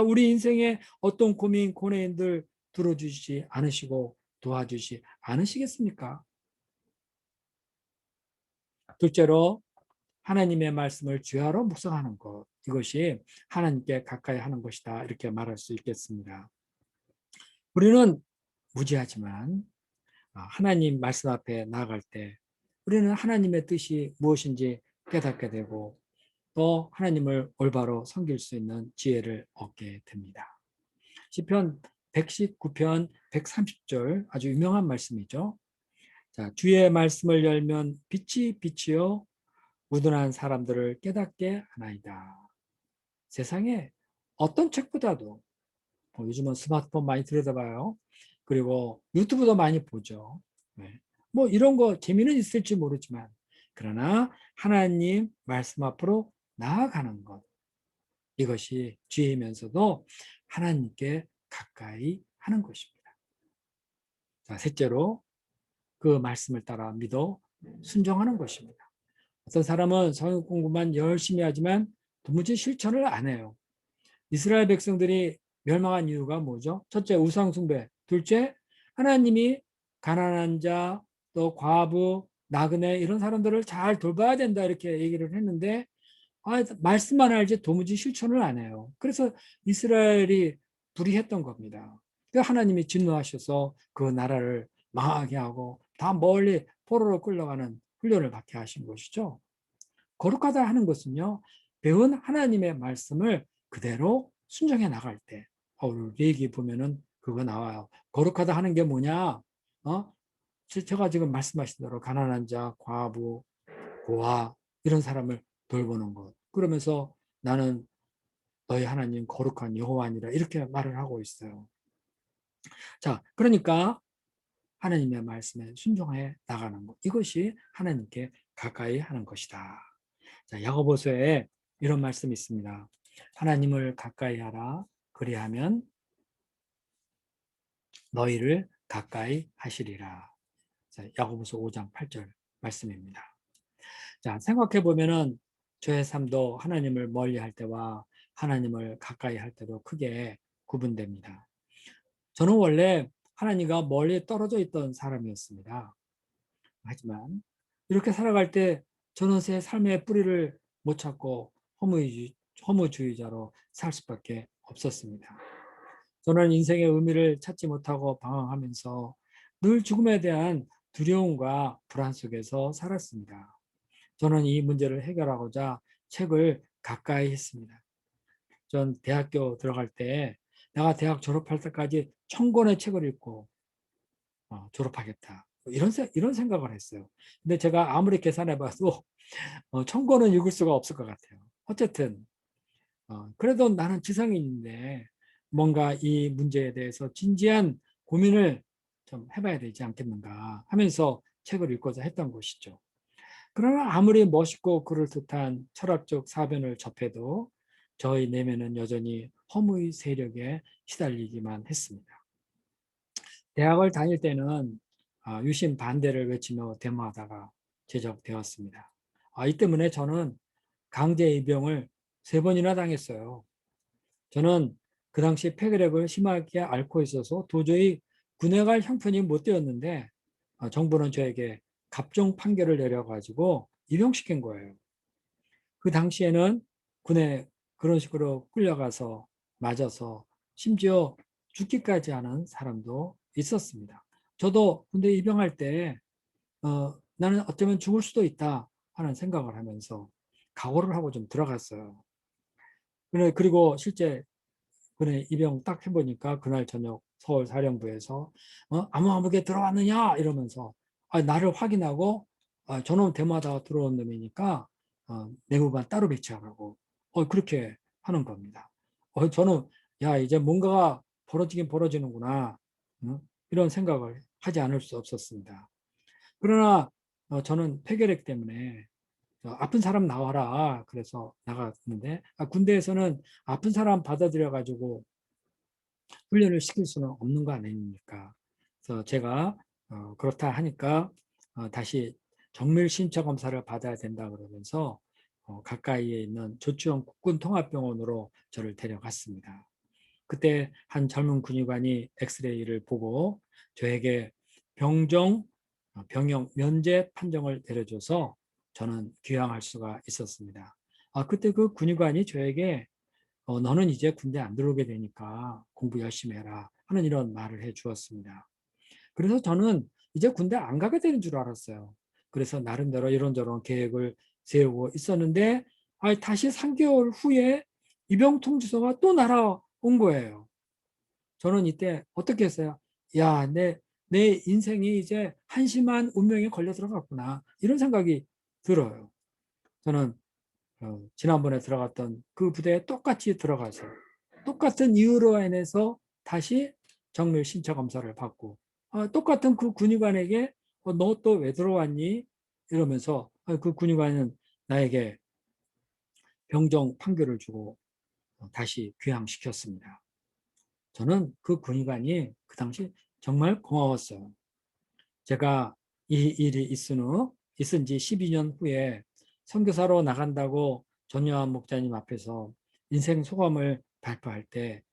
우리 인생에 어떤 고민, 고뇌인들 들어주시지 않으시고 도와주시 않으시겠습니까? 둘째로 하나님의 말씀을 주야로 묵상하는 것, 이것이 하나님께 가까이 하는 것이다 이렇게 말할 수 있겠습니다. 우리는 무지하지만 하나님 말씀 앞에 나아갈 때 우리는 하나님의 뜻이 무엇인지 깨닫게 되고 또 하나님을 올바로 섬길 수 있는 지혜를 얻게 됩니다. 시편 119편 130절 아주 유명한 말씀이죠. 자, 주의 말씀을 열면 빛이 빛이요 무둔한 사람들을 깨닫게 하나이다. 세상에 어떤 책보다도 요즘은 스마트폰 많이 들여다봐요. 그리고 유튜브도 많이 보죠. 네. 뭐 이런 거 재미는 있을지 모르지만 그러나 하나님 말씀 앞으로 나아가는 것, 이것이 지혜면서도 하나님께 가까이 하는 것입니다. 자, 셋째로 그 말씀을 따라 믿어 순종하는 것입니다. 어떤 사람은 성경 공부만 열심히 하지만 도무지 실천을 안 해요. 이스라엘 백성들이 멸망한 이유가 뭐죠? 첫째, 우상 숭배. 둘째, 하나님이 가난한 자, 또 과부, 나그네 이런 사람들을 잘 돌봐야 된다 이렇게 얘기를 했는데 말씀만 알지 도무지 실천을 안 해요. 그래서 이스라엘이 불의했던 겁니다. 하나님이 진노하셔서 그 나라를 망하게 하고 다 멀리 포로로 끌려가는 훈련을 받게 하신 것이죠. 거룩하다 하는 것은요, 배운 하나님의 말씀을 그대로 순종해 나갈 때, 우리 레기 보면은 그거 나와요. 거룩하다 하는 게 뭐냐? 제가 지금 말씀하신 대로 가난한 자, 과부, 고아 이런 사람을 돌보는 것. 그러면서 나는 너희 하나님 거룩한 여호와니라 이렇게 말을 하고 있어요. 자, 그러니까 하나님의 말씀에 순종해 나가는 것. 이것이 하나님께 가까이 하는 것이다. 자, 야고보서에 이런 말씀이 있습니다. 하나님을 가까이 하라. 그리하면 너희를 가까이 하시리라. 자, 야고보서 5장 8절 말씀입니다. 자, 생각해 보면은 저의 삶도 하나님을 멀리 할 때와 하나님을 가까이 할 때도 크게 구분됩니다. 저는 원래 하나님과 멀리 떨어져 있던 사람이었습니다. 하지만 이렇게 살아갈 때 저는 제 삶의 뿌리를 못 찾고 허무주의자로 살 수밖에 없었습니다. 저는 인생의 의미를 찾지 못하고 방황하면서 늘 죽음에 대한 두려움과 불안 속에서 살았습니다. 저는 이 문제를 해결하고자 책을 가까이 했습니다. 전 대학교 들어갈 때 내가 대학 졸업할 때까지 1000권의 책을 읽고 졸업하겠다. 이런 생각을 했어요. 근데 제가 아무리 계산해봐도 1000권은 읽을 수가 없을 것 같아요. 어쨌든 그래도 나는 지성인인데 뭔가 이 문제에 대해서 진지한 고민을 좀 해봐야 되지 않겠는가 하면서 책을 읽고자 했던 것이죠. 그러나 아무리 멋있고 그럴듯한 철학적 사변을 접해도 저희 내면은 여전히 허무의 세력에 시달리기만 했습니다. 대학을 다닐 때는 유신 반대를 외치며 데모하다가 제적되었습니다. 이 때문에 저는 강제 입영을 3번이나 당했어요. 저는 그 당시 폐결핵을 심하게 앓고 있어서 도저히 군에 갈 형편이 못 되었는데 정부는 저에게 갑종 판결을 내려가지고 입영시킨 거예요. 그 당시에는 군에 그런 식으로 끌려가서 맞아서 심지어 죽기까지 하는 사람도 있었습니다. 저도 군대 입영할 때 나는 어쩌면 죽을 수도 있다 하는 생각을 하면서 각오를 하고 좀 들어갔어요. 그리고 실제 군에 입영 딱 해보니까 그날 저녁 서울 사령부에서 아무개 들어왔느냐 이러면서 나를 확인하고 저놈 데모하다가 들어온 놈이니까 내무반 따로 배치하라고 그렇게 하는 겁니다. 저는 야 이제 뭔가가 벌어지긴 벌어지는구나 이런 생각을 하지 않을 수 없었습니다. 그러나 저는 폐결핵 때문에 아픈 사람 나와라 그래서 나갔는데 군대에서는 아픈 사람 받아들여 가지고 훈련을 시킬 수는 없는 거 아닙니까? 그래서 제가 그렇다 하니까 다시 정밀 신체 검사를 받아야 된다 그러면서 가까이에 있는 조치원 국군통합병원으로 저를 데려갔습니다. 그때 한 젊은 군의관이 엑스레이를 보고 저에게 병영 면제 판정을 내려줘서 저는 귀향할 수가 있었습니다. 그때 그 군의관이 저에게 너는 이제 군대 안 들어오게 되니까 공부 열심히 해라 하는 이런 말을 해 주었습니다. 그래서 저는 이제 군대 안 가게 되는 줄 알았어요. 그래서 나름대로 이런저런 계획을 세우고 있었는데 다시 3개월 후에 입영 통지서가 또 날아온 거예요. 저는 이때 어떻게 했어요? 야, 내 인생이 이제 한심한 운명에 걸려 들어갔구나. 이런 생각이 들어요. 저는 지난번에 들어갔던 그 부대에 똑같이 들어가서 똑같은 이유로 인해서 다시 정밀 신체 검사를 받고 똑같은 그 군의관에게 너 또 왜 들어왔니? 이러면서 그 군의관은 나에게 병정 판결을 주고 다시 귀향시켰습니다. 저는 그 군의관이 그 당시 정말 고마웠어요. 제가 이 일이 있은 지 12년 후에 선교사로 나간다고 전여한 목사님 앞에서 인생 소감을 발표할 때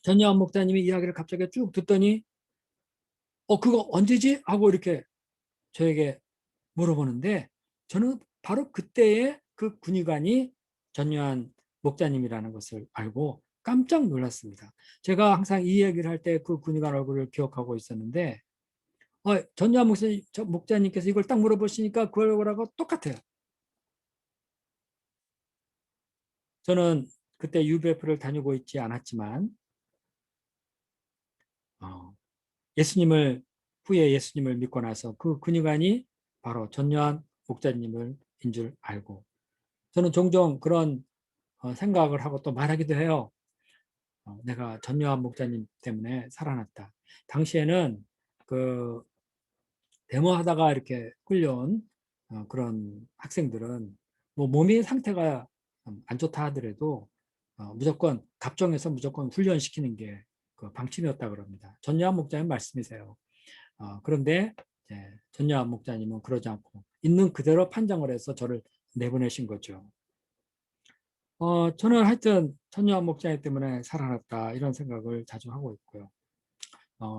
전여한 목사님이 이야기를 갑자기 쭉 듣더니 그거 언제지? 하고 이렇게 저에게 물어보는데 저는 바로 그때의 그 군의관이 전여한 목사님이라는 것을 알고 깜짝 놀랐습니다. 제가 항상 이 얘기를 할 때 그 군의관 얼굴을 기억하고 있었는데 전여한 목사님께서 이걸 딱 물어보시니까 그 얼굴하고 똑같아요. 저는 그때 UBF를 다니고 있지 않았지만 예수님을 후에 예수님을 믿고 나서 그 군의관이 바로 전여한 목사님을 인 줄 알고 저는 종종 그런 생각을 하고 또 말하기도 해요. 내가 전여한 목사님 때문에 살아났다. 당시에는 그 데모하다가 이렇게 끌려온 그런 학생들은 뭐 몸의 상태가 안 좋다 하더라도 무조건 갑종에서 무조건 훈련시키는 게 그 방침이었다 그럽니다. 전여한 목사님 말씀이세요. 그런데 전여한 목사님은 그러지 않고 있는 그대로 판정을 해서 저를 내보내신 거죠. 저는 하여튼 전여한 목사님 때문에 살아났다 이런 생각을 자주 하고 있고요.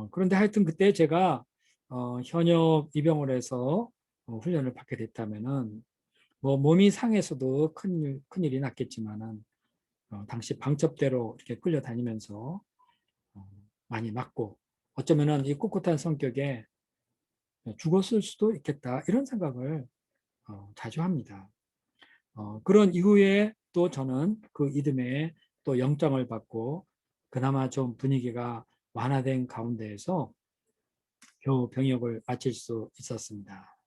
그런데 하여튼 그때 제가 현역 입영을 해서 훈련을 받게 됐다면은 뭐 몸이 상해서도 큰일이 났겠지만은 당시 방첩대로 이렇게 끌려다니면서 많이 맞고 어쩌면은 이 꿋꿋한 성격에 죽었을 수도 있겠다 이런 생각을 자주 합니다. 그런 이후에 또 저는 그 이듬해에 또 영장을 받고 그나마 좀 분위기가 완화된 가운데에서 겨우 병역을 마칠 수 있었습니다.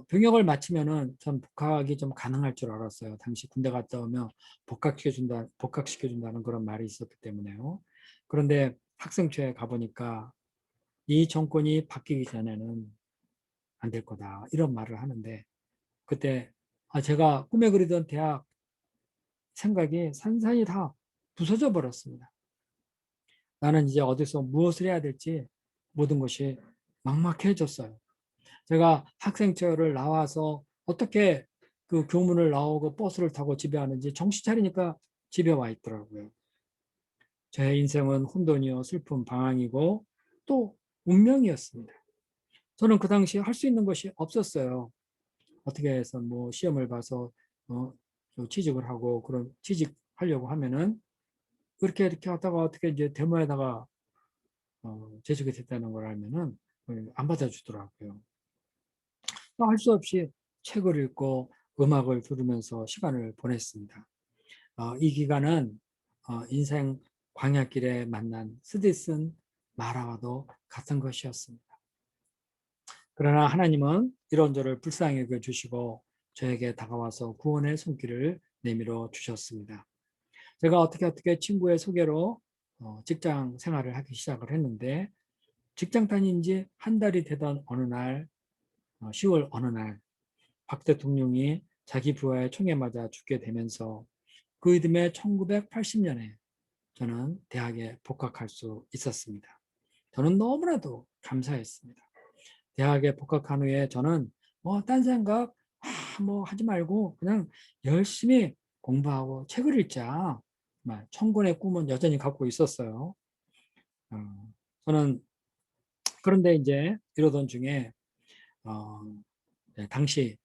병역을 마치면은 전 복학이 좀 가능할 줄 알았어요. 당시 군대 갔다 오면 복학시켜준다는 그런 말이 있었기 때문에요. 그런데 학생초에 가보니까 이 정권이 바뀌기 전에는 안 될 거다. 이런 말을 하는데 그때 제가 꿈에 그리던 대학 생각이 산산이 다 부서져 버렸습니다. 나는 이제 어디서 무엇을 해야 될지 모든 것이 막막해졌어요. 제가 학생처를 나와서 어떻게 그 교문을 나오고 버스를 타고 집에 가는지 정신 차리니까 집에 와 있더라고요. 제 인생은 혼돈이요, 슬픔, 방황이고 또 운명이었습니다. 저는 그 당시에 할 수 있는 것이 없었어요. 어떻게 해서 뭐 시험을 봐서 어, 취직을 하고 그런 취직하려고 하면은 그렇게 이렇게 하다가 어떻게 이제 데모에다가 재직이 됐다는 걸 알면은 안 받아주더라고요. 할 수 없이 책을 읽고 음악을 들으면서 시간을 보냈습니다. 이 기간은 인생 광야길에 만난 스디슨 마라와도 같은 것이었습니다. 그러나 하나님은 이런 저를 불쌍히 여겨주시고 저에게 다가와서 구원의 손길을 내밀어 주셨습니다. 제가 어떻게 친구의 소개로 직장 생활을 하기 시작을 했는데 직장 다닌 지 한 달이 되던 어느 날 10월 어느 날 박 대통령이 자기 부하의 총에 맞아 죽게 되면서 그 이듬해 1980년에 저는 대학에 복학할 수 있었습니다. 저는 너무나도 감사했습니다. 대학에 복학한 후에 저는 딴 생각 뭐 하지 말고 그냥 열심히 공부하고 책을 읽자. 천군의 꿈은 여전히 갖고 있었어요. 저는 그런데 이제 이러던 중에 어, 당시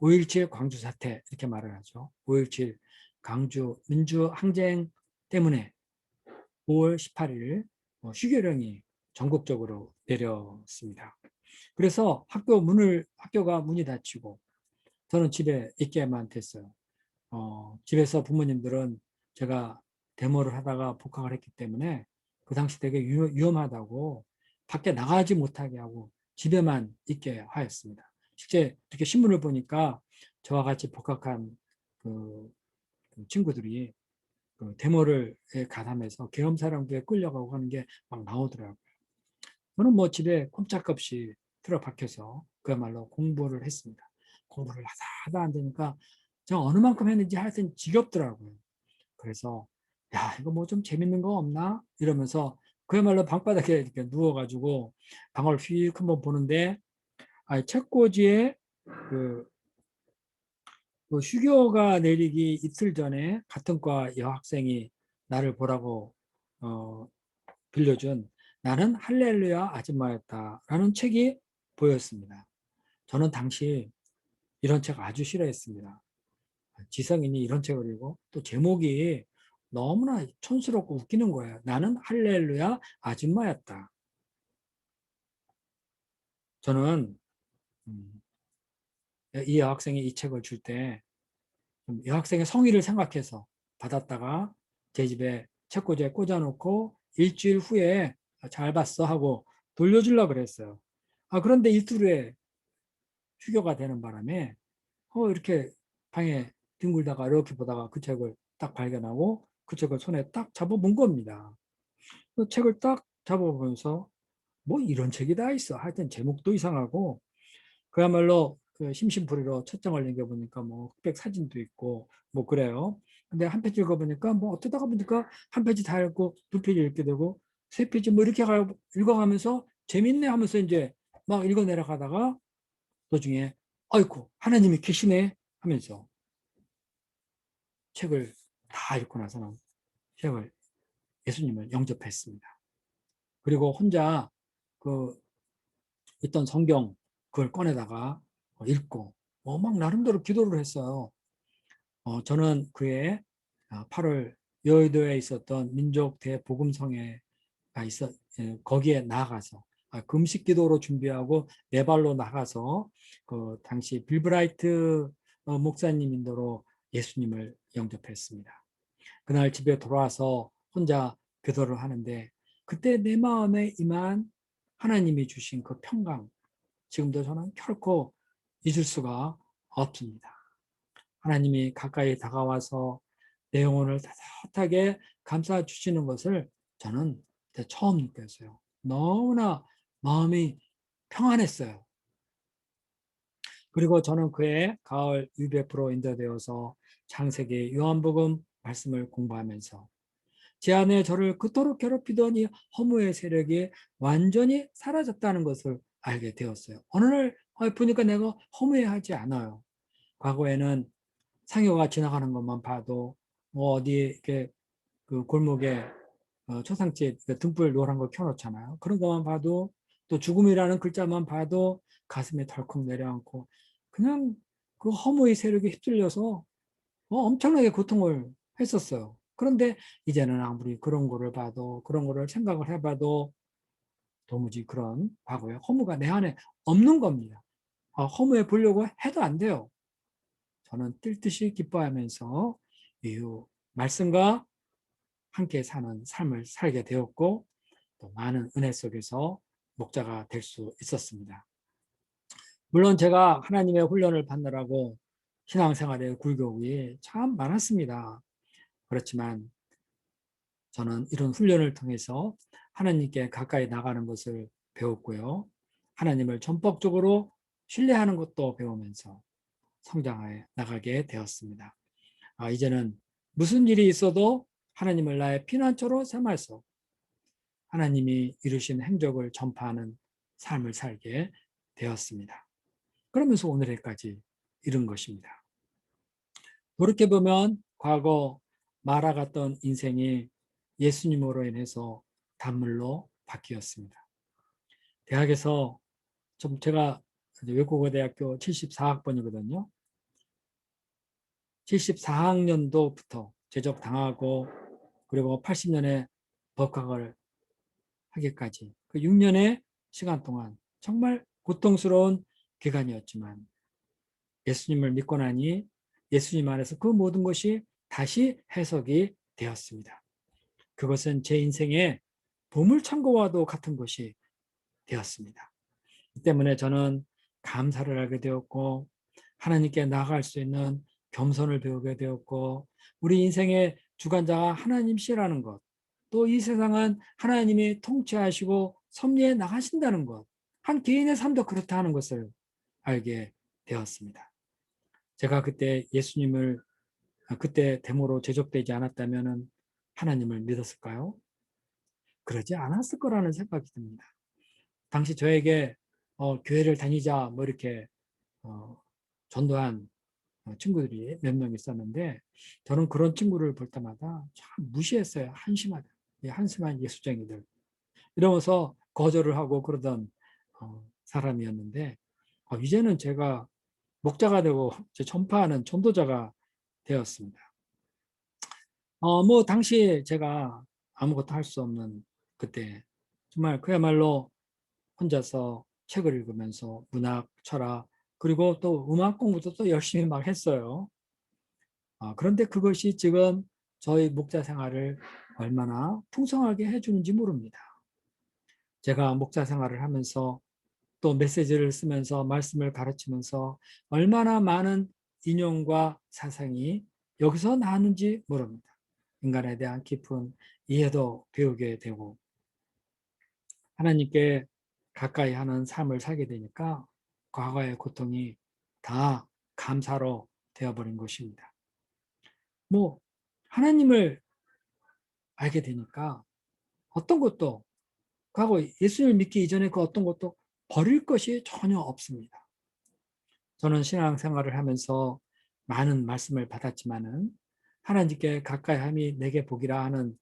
5.17 광주 사태 이렇게 말을 하죠. 5.17 광주 민주항쟁 때문에 5월 18일 휴교령이 전국적으로 내렸습니다. 그래서 학교가 문이 닫히고 저는 집에 있게만 됐어요. 집에서 부모님들은 제가 데모를 하다가 복학을 했기 때문에 그 당시 되게 위험하다고 밖에 나가지 못하게 하고 집에만 있게 하였습니다. 실제 이렇게 신문을 보니까 저와 같이 복학한 그 친구들이 그 데모를 가담해서 계엄사령부에 끌려가고 하는 게 막 나오더라고요. 저는 뭐 집에 꼼짝없이 틀어박혀서 그야말로 공부를 했습니다. 공부를 하다 안 되니까 제가 어느 만큼 했는지 하여튼 지겹더라고요. 그래서 야 이거 뭐 좀 재밌는 거 없나 이러면서 그야말로 방바닥에 이렇게 누워가지고 방을 휙 한번 보는데 책꽂이에 그, 그 휴교가 내리기 이틀 전에 같은 과 여학생이 나를 보라고 어, 빌려준 나는 할렐루야 아줌마였다라는 책이 보였습니다. 저는 당시 이런 책 아주 싫어했습니다. 지성인이 이런 책을 읽고 또 제목이 너무나 촌스럽고 웃기는 거예요. 나는 할렐루야 아줌마였다. 저는 이 여학생이 이 책을 줄 때 여학생의 성의를 생각해서 받았다가 제 집에 책꽂이에 꽂아놓고 일주일 후에 잘 봤어 하고 돌려주려고 그랬어요. 그런데 이틀 후에 휴교가 되는 바람에 이렇게 방에 뒹굴다가 이렇게 보다가 그 책을 딱 발견하고 그 책을 손에 딱 잡아본 겁니다. 그 책을 딱 잡아보면서 뭐 이런 책이 다 있어. 하여튼 제목도 이상하고 그야말로 그 심심풀이로 첫 장을 넘겨보니까 뭐 흑백 사진도 있고 뭐 그래요. 근데 한 페이지 읽어보니까 뭐 어쩌다가 보니까 한 페이지 다 읽고 두 페이지 읽게 되고 세 페이지 뭐 이렇게 읽어가면서 재밌네 하면서 이제 막 읽어 내려가다가 도중에 아이고 하나님이 계시네 하면서 책을 다 읽고 나서는 책을 예수님을 영접했습니다. 그리고 혼자 그 있던 성경 그걸 꺼내다가 읽고 막 나름대로 기도를 했어요. 저는 그해 8월 여의도에 있었던 민족 대복음성회가 거기에 나가서 금식 기도로 준비하고 네 발로 나가서 그 당시 빌브라이트 목사님 인도로 예수님을 영접했습니다. 그날 집에 돌아와서 혼자 기도를 하는데 그때 내 마음에 임한 하나님이 주신 그 평강 지금도 저는 결코 잊을 수가 없습니다. 하나님이 가까이 다가와서 내 영혼을 따뜻하게 감싸 주시는 것을 저는 처음 느꼈어요. 너무나 마음이 평안했어요. 그리고 저는 그해 가을 UBF로 인도되어서 창세기, 요한복음, 말씀을 공부하면서 제 안에 저를 그토록 괴롭히던 이 허무의 세력이 완전히 사라졌다는 것을 알게 되었어요. 어느 날 보니까 내가 허무해하지 않아요. 과거에는 상효가 지나가는 것만 봐도 뭐 어디 이렇게 그 골목에 초상집 등불 노란 거 켜놓잖아요. 그런 것만 봐도 또 죽음이라는 글자만 봐도 가슴에 덜컥 내려앉고 그냥 그 허무의 세력에 휩쓸려서 엄청나게 고통을 했었어요. 그런데 이제는 아무리 그런 거를 봐도 그런 거를 생각을 해봐도 도무지 그런 과거의 허무가 내 안에 없는 겁니다. 허무해 보려고 해도 안 돼요. 저는 뛸 듯이 기뻐하면서 이후 말씀과 함께 사는 삶을 살게 되었고 또 많은 은혜 속에서 목자가 될 수 있었습니다. 물론 제가 하나님의 훈련을 받느라고 신앙생활의 굴곡이 참 많았습니다. 그렇지만 저는 이런 훈련을 통해서 하나님께 가까이 나가는 것을 배웠고요. 하나님을 전폭적으로 신뢰하는 것도 배우면서 성장해 나가게 되었습니다. 이제는 무슨 일이 있어도 하나님을 나의 피난처로 삼아서 하나님이 이루신 행적을 전파하는 삶을 살게 되었습니다. 그러면서 오늘까지 이른 것입니다. 돌이켜보면 과거 말아갔던 인생이 예수님으로 인해서 단물로 바뀌었습니다. 대학에서 제가 외국어대학교 74학번이거든요. 74학년도부터 제적당하고 그리고 80년에 법학을 하기까지 그 6년의 시간 동안 정말 고통스러운 기간이었지만 예수님을 믿고 나니 예수님 안에서 그 모든 것이 다시 해석이 되었습니다. 그것은 제 인생의 보물창고와도 같은 것이 되었습니다. 이 때문에 저는 감사를 하게 되었고 하나님께 나아갈 수 있는 겸손을 배우게 되었고 우리 인생의 주관자가 하나님이시라는 것, 또 이 세상은 하나님이 통치하시고 섭리해 나가신다는 것, 한 개인의 삶도 그렇다 하는 것을 알게 되었습니다. 제가 그때 예수님을 그때 데모로 제적되지 않았다면 하나님을 믿었을까요? 그러지 않았을 거라는 생각이 듭니다. 당시 저에게 교회를 다니자 뭐 이렇게 전도한 친구들이 몇 명 있었는데 저는 그런 친구를 볼 때마다 참 무시했어요. 한심한 예수쟁이들 이러면서 거절을 하고 그러던 사람이었는데 이제는 제가 목자가 되고 전파하는 전도자가 되었습니다. 뭐 당시 제가 아무것도 할 수 없는 그때 정말 그야말로 혼자서 책을 읽으면서 문학, 철학 그리고 또 음악 공부도 또 열심히 막 했어요. 그런데 그것이 지금 저희 목자 생활을 얼마나 풍성하게 해주는지 모릅니다. 제가 목자 생활을 하면서 또 메시지를 쓰면서 말씀을 가르치면서 얼마나 많은 인용과 사상이 여기서 나왔는지 모릅니다. 인간에 대한 깊은 이해도 배우게 되고 하나님께 가까이 하는 삶을 살게 되니까 과거의 고통이 다 감사로 되어버린 것입니다. 뭐 하나님을 알게 되니까 어떤 것도 과거 예수님을 믿기 이전에 그 어떤 것도 버릴 것이 전혀 없습니다. 저는 신앙생활을 하면서 많은 말씀을 받았지만은 하나님께 가까이 함이 내게 복이라 하는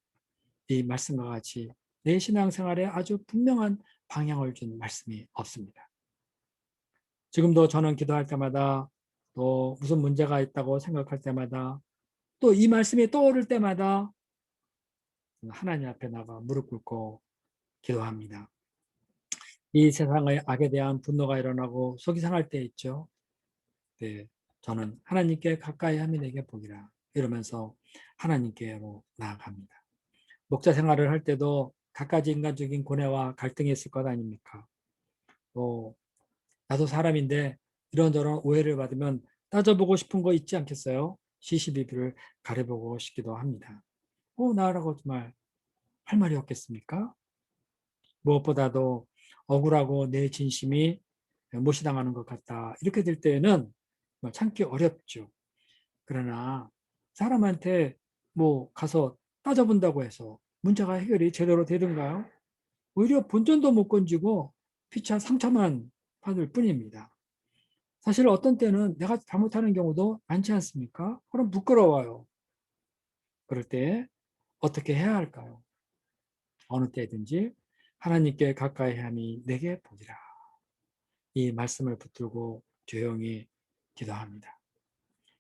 이 말씀과 같이 내 신앙생활에 아주 분명한 방향을 준 말씀이 없습니다. 지금도 저는 기도할 때마다 또 무슨 문제가 있다고 생각할 때마다 또 이 말씀이 떠오를 때마다 하나님 앞에 나가 무릎 꿇고 기도합니다. 이 세상의 악에 대한 분노가 일어나고 속이 상할 때 있죠. 네, 저는 하나님께 가까이 함이 내게 복이라 이러면서 하나님께로 나아갑니다. 목자 생활을 할 때도 갖가지 인간적인 고뇌와 갈등이 있을 것 아닙니까? 또 나도 사람인데 이런저런 오해를 받으면 따져보고 싶은 거 있지 않겠어요? 시시비비를 가려보고 싶기도 합니다. 나라고 정말 할 말이 없겠습니까? 무엇보다도 억울하고 내 진심이 무시당하는 것 같다. 이렇게 될 때에는 참기 어렵죠. 그러나 사람한테 뭐 가서 따져본다고 해서 문제가 해결이 제대로 되던가요? 오히려 본전도 못 건지고 피차 상처만 받을 뿐입니다. 사실 어떤 때는 내가 잘못하는 경우도 많지 않습니까? 그럼 부끄러워요. 그럴 때 어떻게 해야 할까요? 어느 때든지 하나님께 가까이 함이 내게 복이라. 이 말씀을 붙들고 조용히 기도합니다.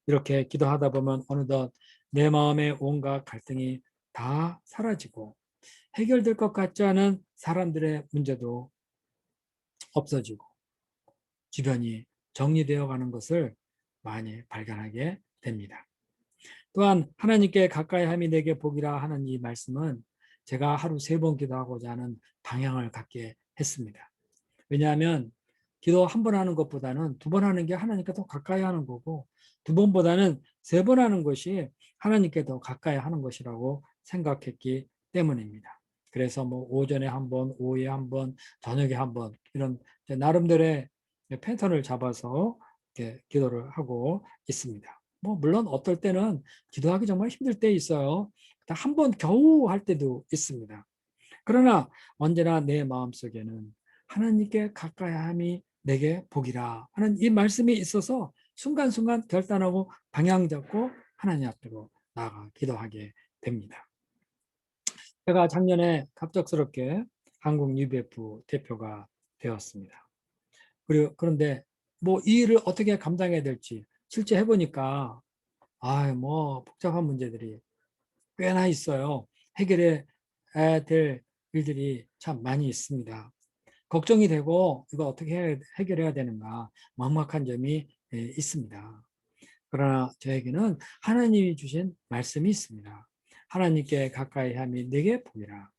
이렇게 기도하다 보면 어느덧 내 마음의 온갖 갈등이 다 사라지고 해결될 것 같지 않은 사람들의 문제도 없어지고 주변이 정리되어 가는 것을 많이 발견하게 됩니다. 또한 하나님께 가까이 함이 내게 복이라 하는 이 말씀은 제가 하루 3번 기도하고자 하는 방향을 갖게 했습니다. 왜냐하면 기도 한 번 하는 것보다는 2번 하는 게 하나님께 더 가까이 하는 거고 2번보다는 3번 하는 것이 하나님께 더 가까이 하는 것이라고 생각했기 때문입니다. 그래서 뭐 오전에 한 번, 오후에 한 번, 저녁에 한 번 이런 나름대로의 패턴을 잡아서 이렇게 기도를 하고 있습니다. 뭐 물론 어떨 때는 기도하기 정말 힘들 때 있어요. 한 번 겨우 할 때도 있습니다. 그러나 언제나 내 마음속에는 하나님께 가까이 함이 내게 복이라 하는 이 말씀이 있어서 순간순간 결단하고 방향 잡고 하나님 앞으로 나아가 기도하게 됩니다. 제가 작년에 갑작스럽게 한국 UBF 대표가 되었습니다. 그런데 뭐 이 일을 어떻게 감당해야 될지 실제 해보니까 뭐 복잡한 문제들이 꽤나 있어요. 해결해야 될 일들이 참 많이 있습니다. 걱정이 되고 이거 어떻게 해결해야 되는가 막막한 점이 있습니다. 그러나 저에게는 하나님이 주신 말씀이 있습니다. 하나님께 가까이 함이 내게 복이라.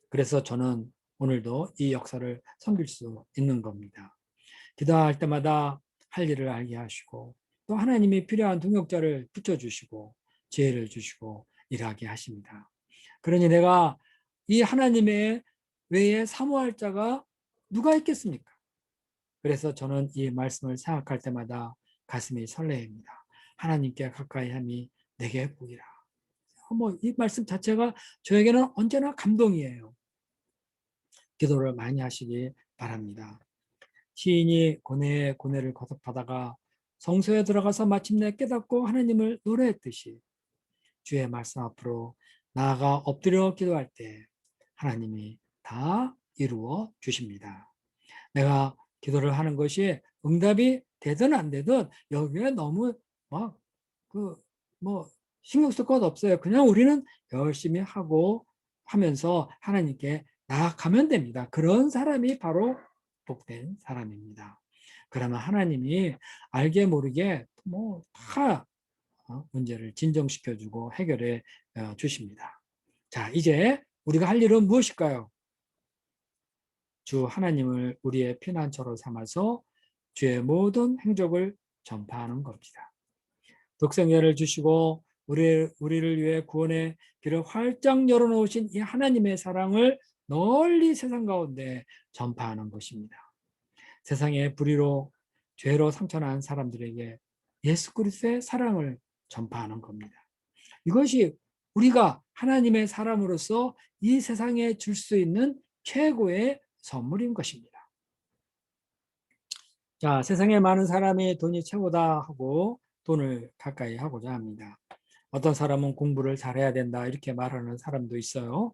그래서 저는 오늘도 이 역사를 섬길 수 있는 겁니다. 기도할 때마다 할 일을 알게 하시고 또 하나님이 필요한 동역자를 붙여주시고 지혜를 주시고 일하게 하십니다. 그러니 내가 이 하나님의 외에 사모할 자가 누가 있겠습니까? 그래서 저는 이 말씀을 생각할 때마다 가슴이 설레입니다. 하나님께 가까이 함이 내게 복이라. 이 말씀 자체가 저에게는 언제나 감동이에요. 기도를 많이 하시기 바랍니다. 시인이 고뇌의 고뇌를 거듭하다가 성소에 들어가서 마침내 깨닫고 하나님을 노래했듯이 주의 말씀 앞으로 나아가 엎드려 기도할 때 하나님이 다 이루어 주십니다. 내가 기도를 하는 것이 응답이 되든 안 되든 여기에 너무 막 뭐 신경 쓸 것 없어요. 그냥 우리는 열심히 하고 하면서 하나님께 나아가면 됩니다. 그런 사람이 바로 복된 사람입니다. 그러면 하나님이 알게 모르게 다 문제를 진정시켜주고 해결해 주십니다. 자, 이제 우리가 할 일은 무엇일까요? 주 하나님을 우리의 피난처로 삼아서 주의 모든 행적을 전파하는 겁니다. 독생자를 주시고 우리를 위해 구원의 길을 활짝 열어놓으신 이 하나님의 사랑을 널리 세상 가운데 전파하는 것입니다. 세상의 불의로 죄로 상처난 사람들에게 예수 그리스도의 사랑을 전파하는 겁니다. 이것이 우리가 하나님의 사람으로서 이 세상에 줄 수 있는 최고의 선물인 것입니다. 자, 세상에 많은 사람이 돈이 최고다 하고 돈을 가까이 하고자 합니다. 어떤 사람은 공부를 잘해야 된다 이렇게 말하는 사람도 있어요.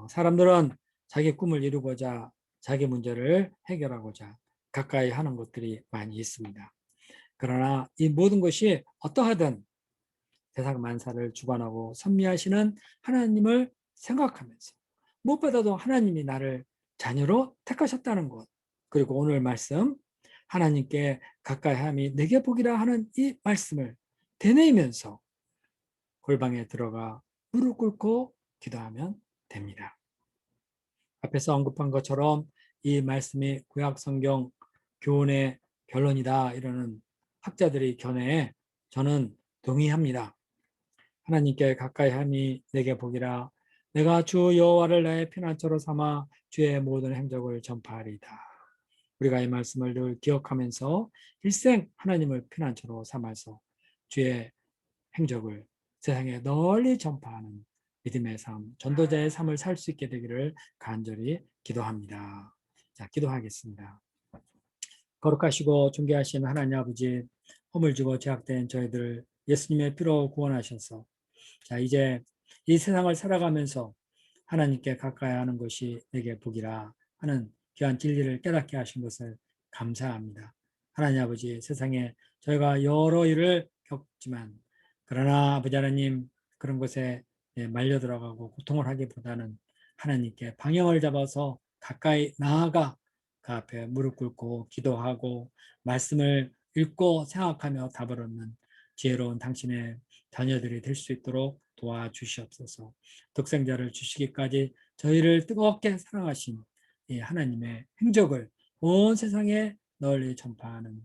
사람들은 자기 꿈을 이루고자 자기 문제를 해결하고자 가까이 하는 것들이 많이 있습니다. 그러나 이 모든 것이 어떠하든 세상 만사를 주관하고 섭리하시는 하나님을 생각하면서 무엇보다도 하나님이 나를 자녀로 택하셨다는 것, 그리고 오늘 말씀 하나님께 가까이 함이 내게 복이라 하는 이 말씀을 되뇌이면서 골방에 들어가 무릎 꿇고 기도하면 됩니다. 앞에서 언급한 것처럼 이 말씀이 구약 성경 교훈의 결론이다 이러는 학자들의 견해에 저는 동의합니다. 하나님께 가까이 함이 내게 복이라. 내가 주 여호와를 나의 피난처로 삼아 주의 모든 행적을 전파하리이다. 우리가 이 말씀을 늘 기억하면서 일생 하나님을 피난처로 삼아서 주의 행적을 세상에 널리 전파하는 믿음의 삶, 전도자의 삶을 살 수 있게 되기를 간절히 기도합니다. 자, 기도하겠습니다. 거룩하시고 존귀하신 하나님 아버지, 허물 주고 죄악된 저희들 예수님의 피로 구원하셔서 자, 이제 이 세상을 살아가면서 하나님께 가까이 하는 것이 내게 복이라 하는 귀한 진리를 깨닫게 하신 것을 감사합니다. 하나님 아버지, 세상에 저희가 여러 일을 겪지만 그러나 아버지 하나님 그런 것에 말려 들어가고 고통을 하기보다는 하나님께 방향을 잡아서 가까이 나아가 그 앞에 무릎 꿇고 기도하고 말씀을 읽고 생각하며 답을 얻는 지혜로운 당신의 자녀들이 될 수 있도록 도와주시옵소서. 독생자를 주시기까지 저희를 뜨겁게 사랑하신 이 하나님의 행적을 온 세상에 널리 전파하는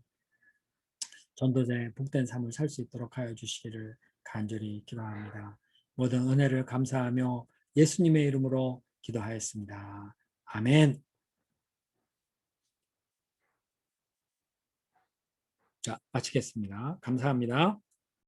전도자의 복된 삶을 살 수 있도록 하여 주시기를 간절히 기도합니다. 모든 은혜를 감사하며 예수님의 이름으로 기도하였습니다. 아멘. 자, 마치겠습니다. 감사합니다.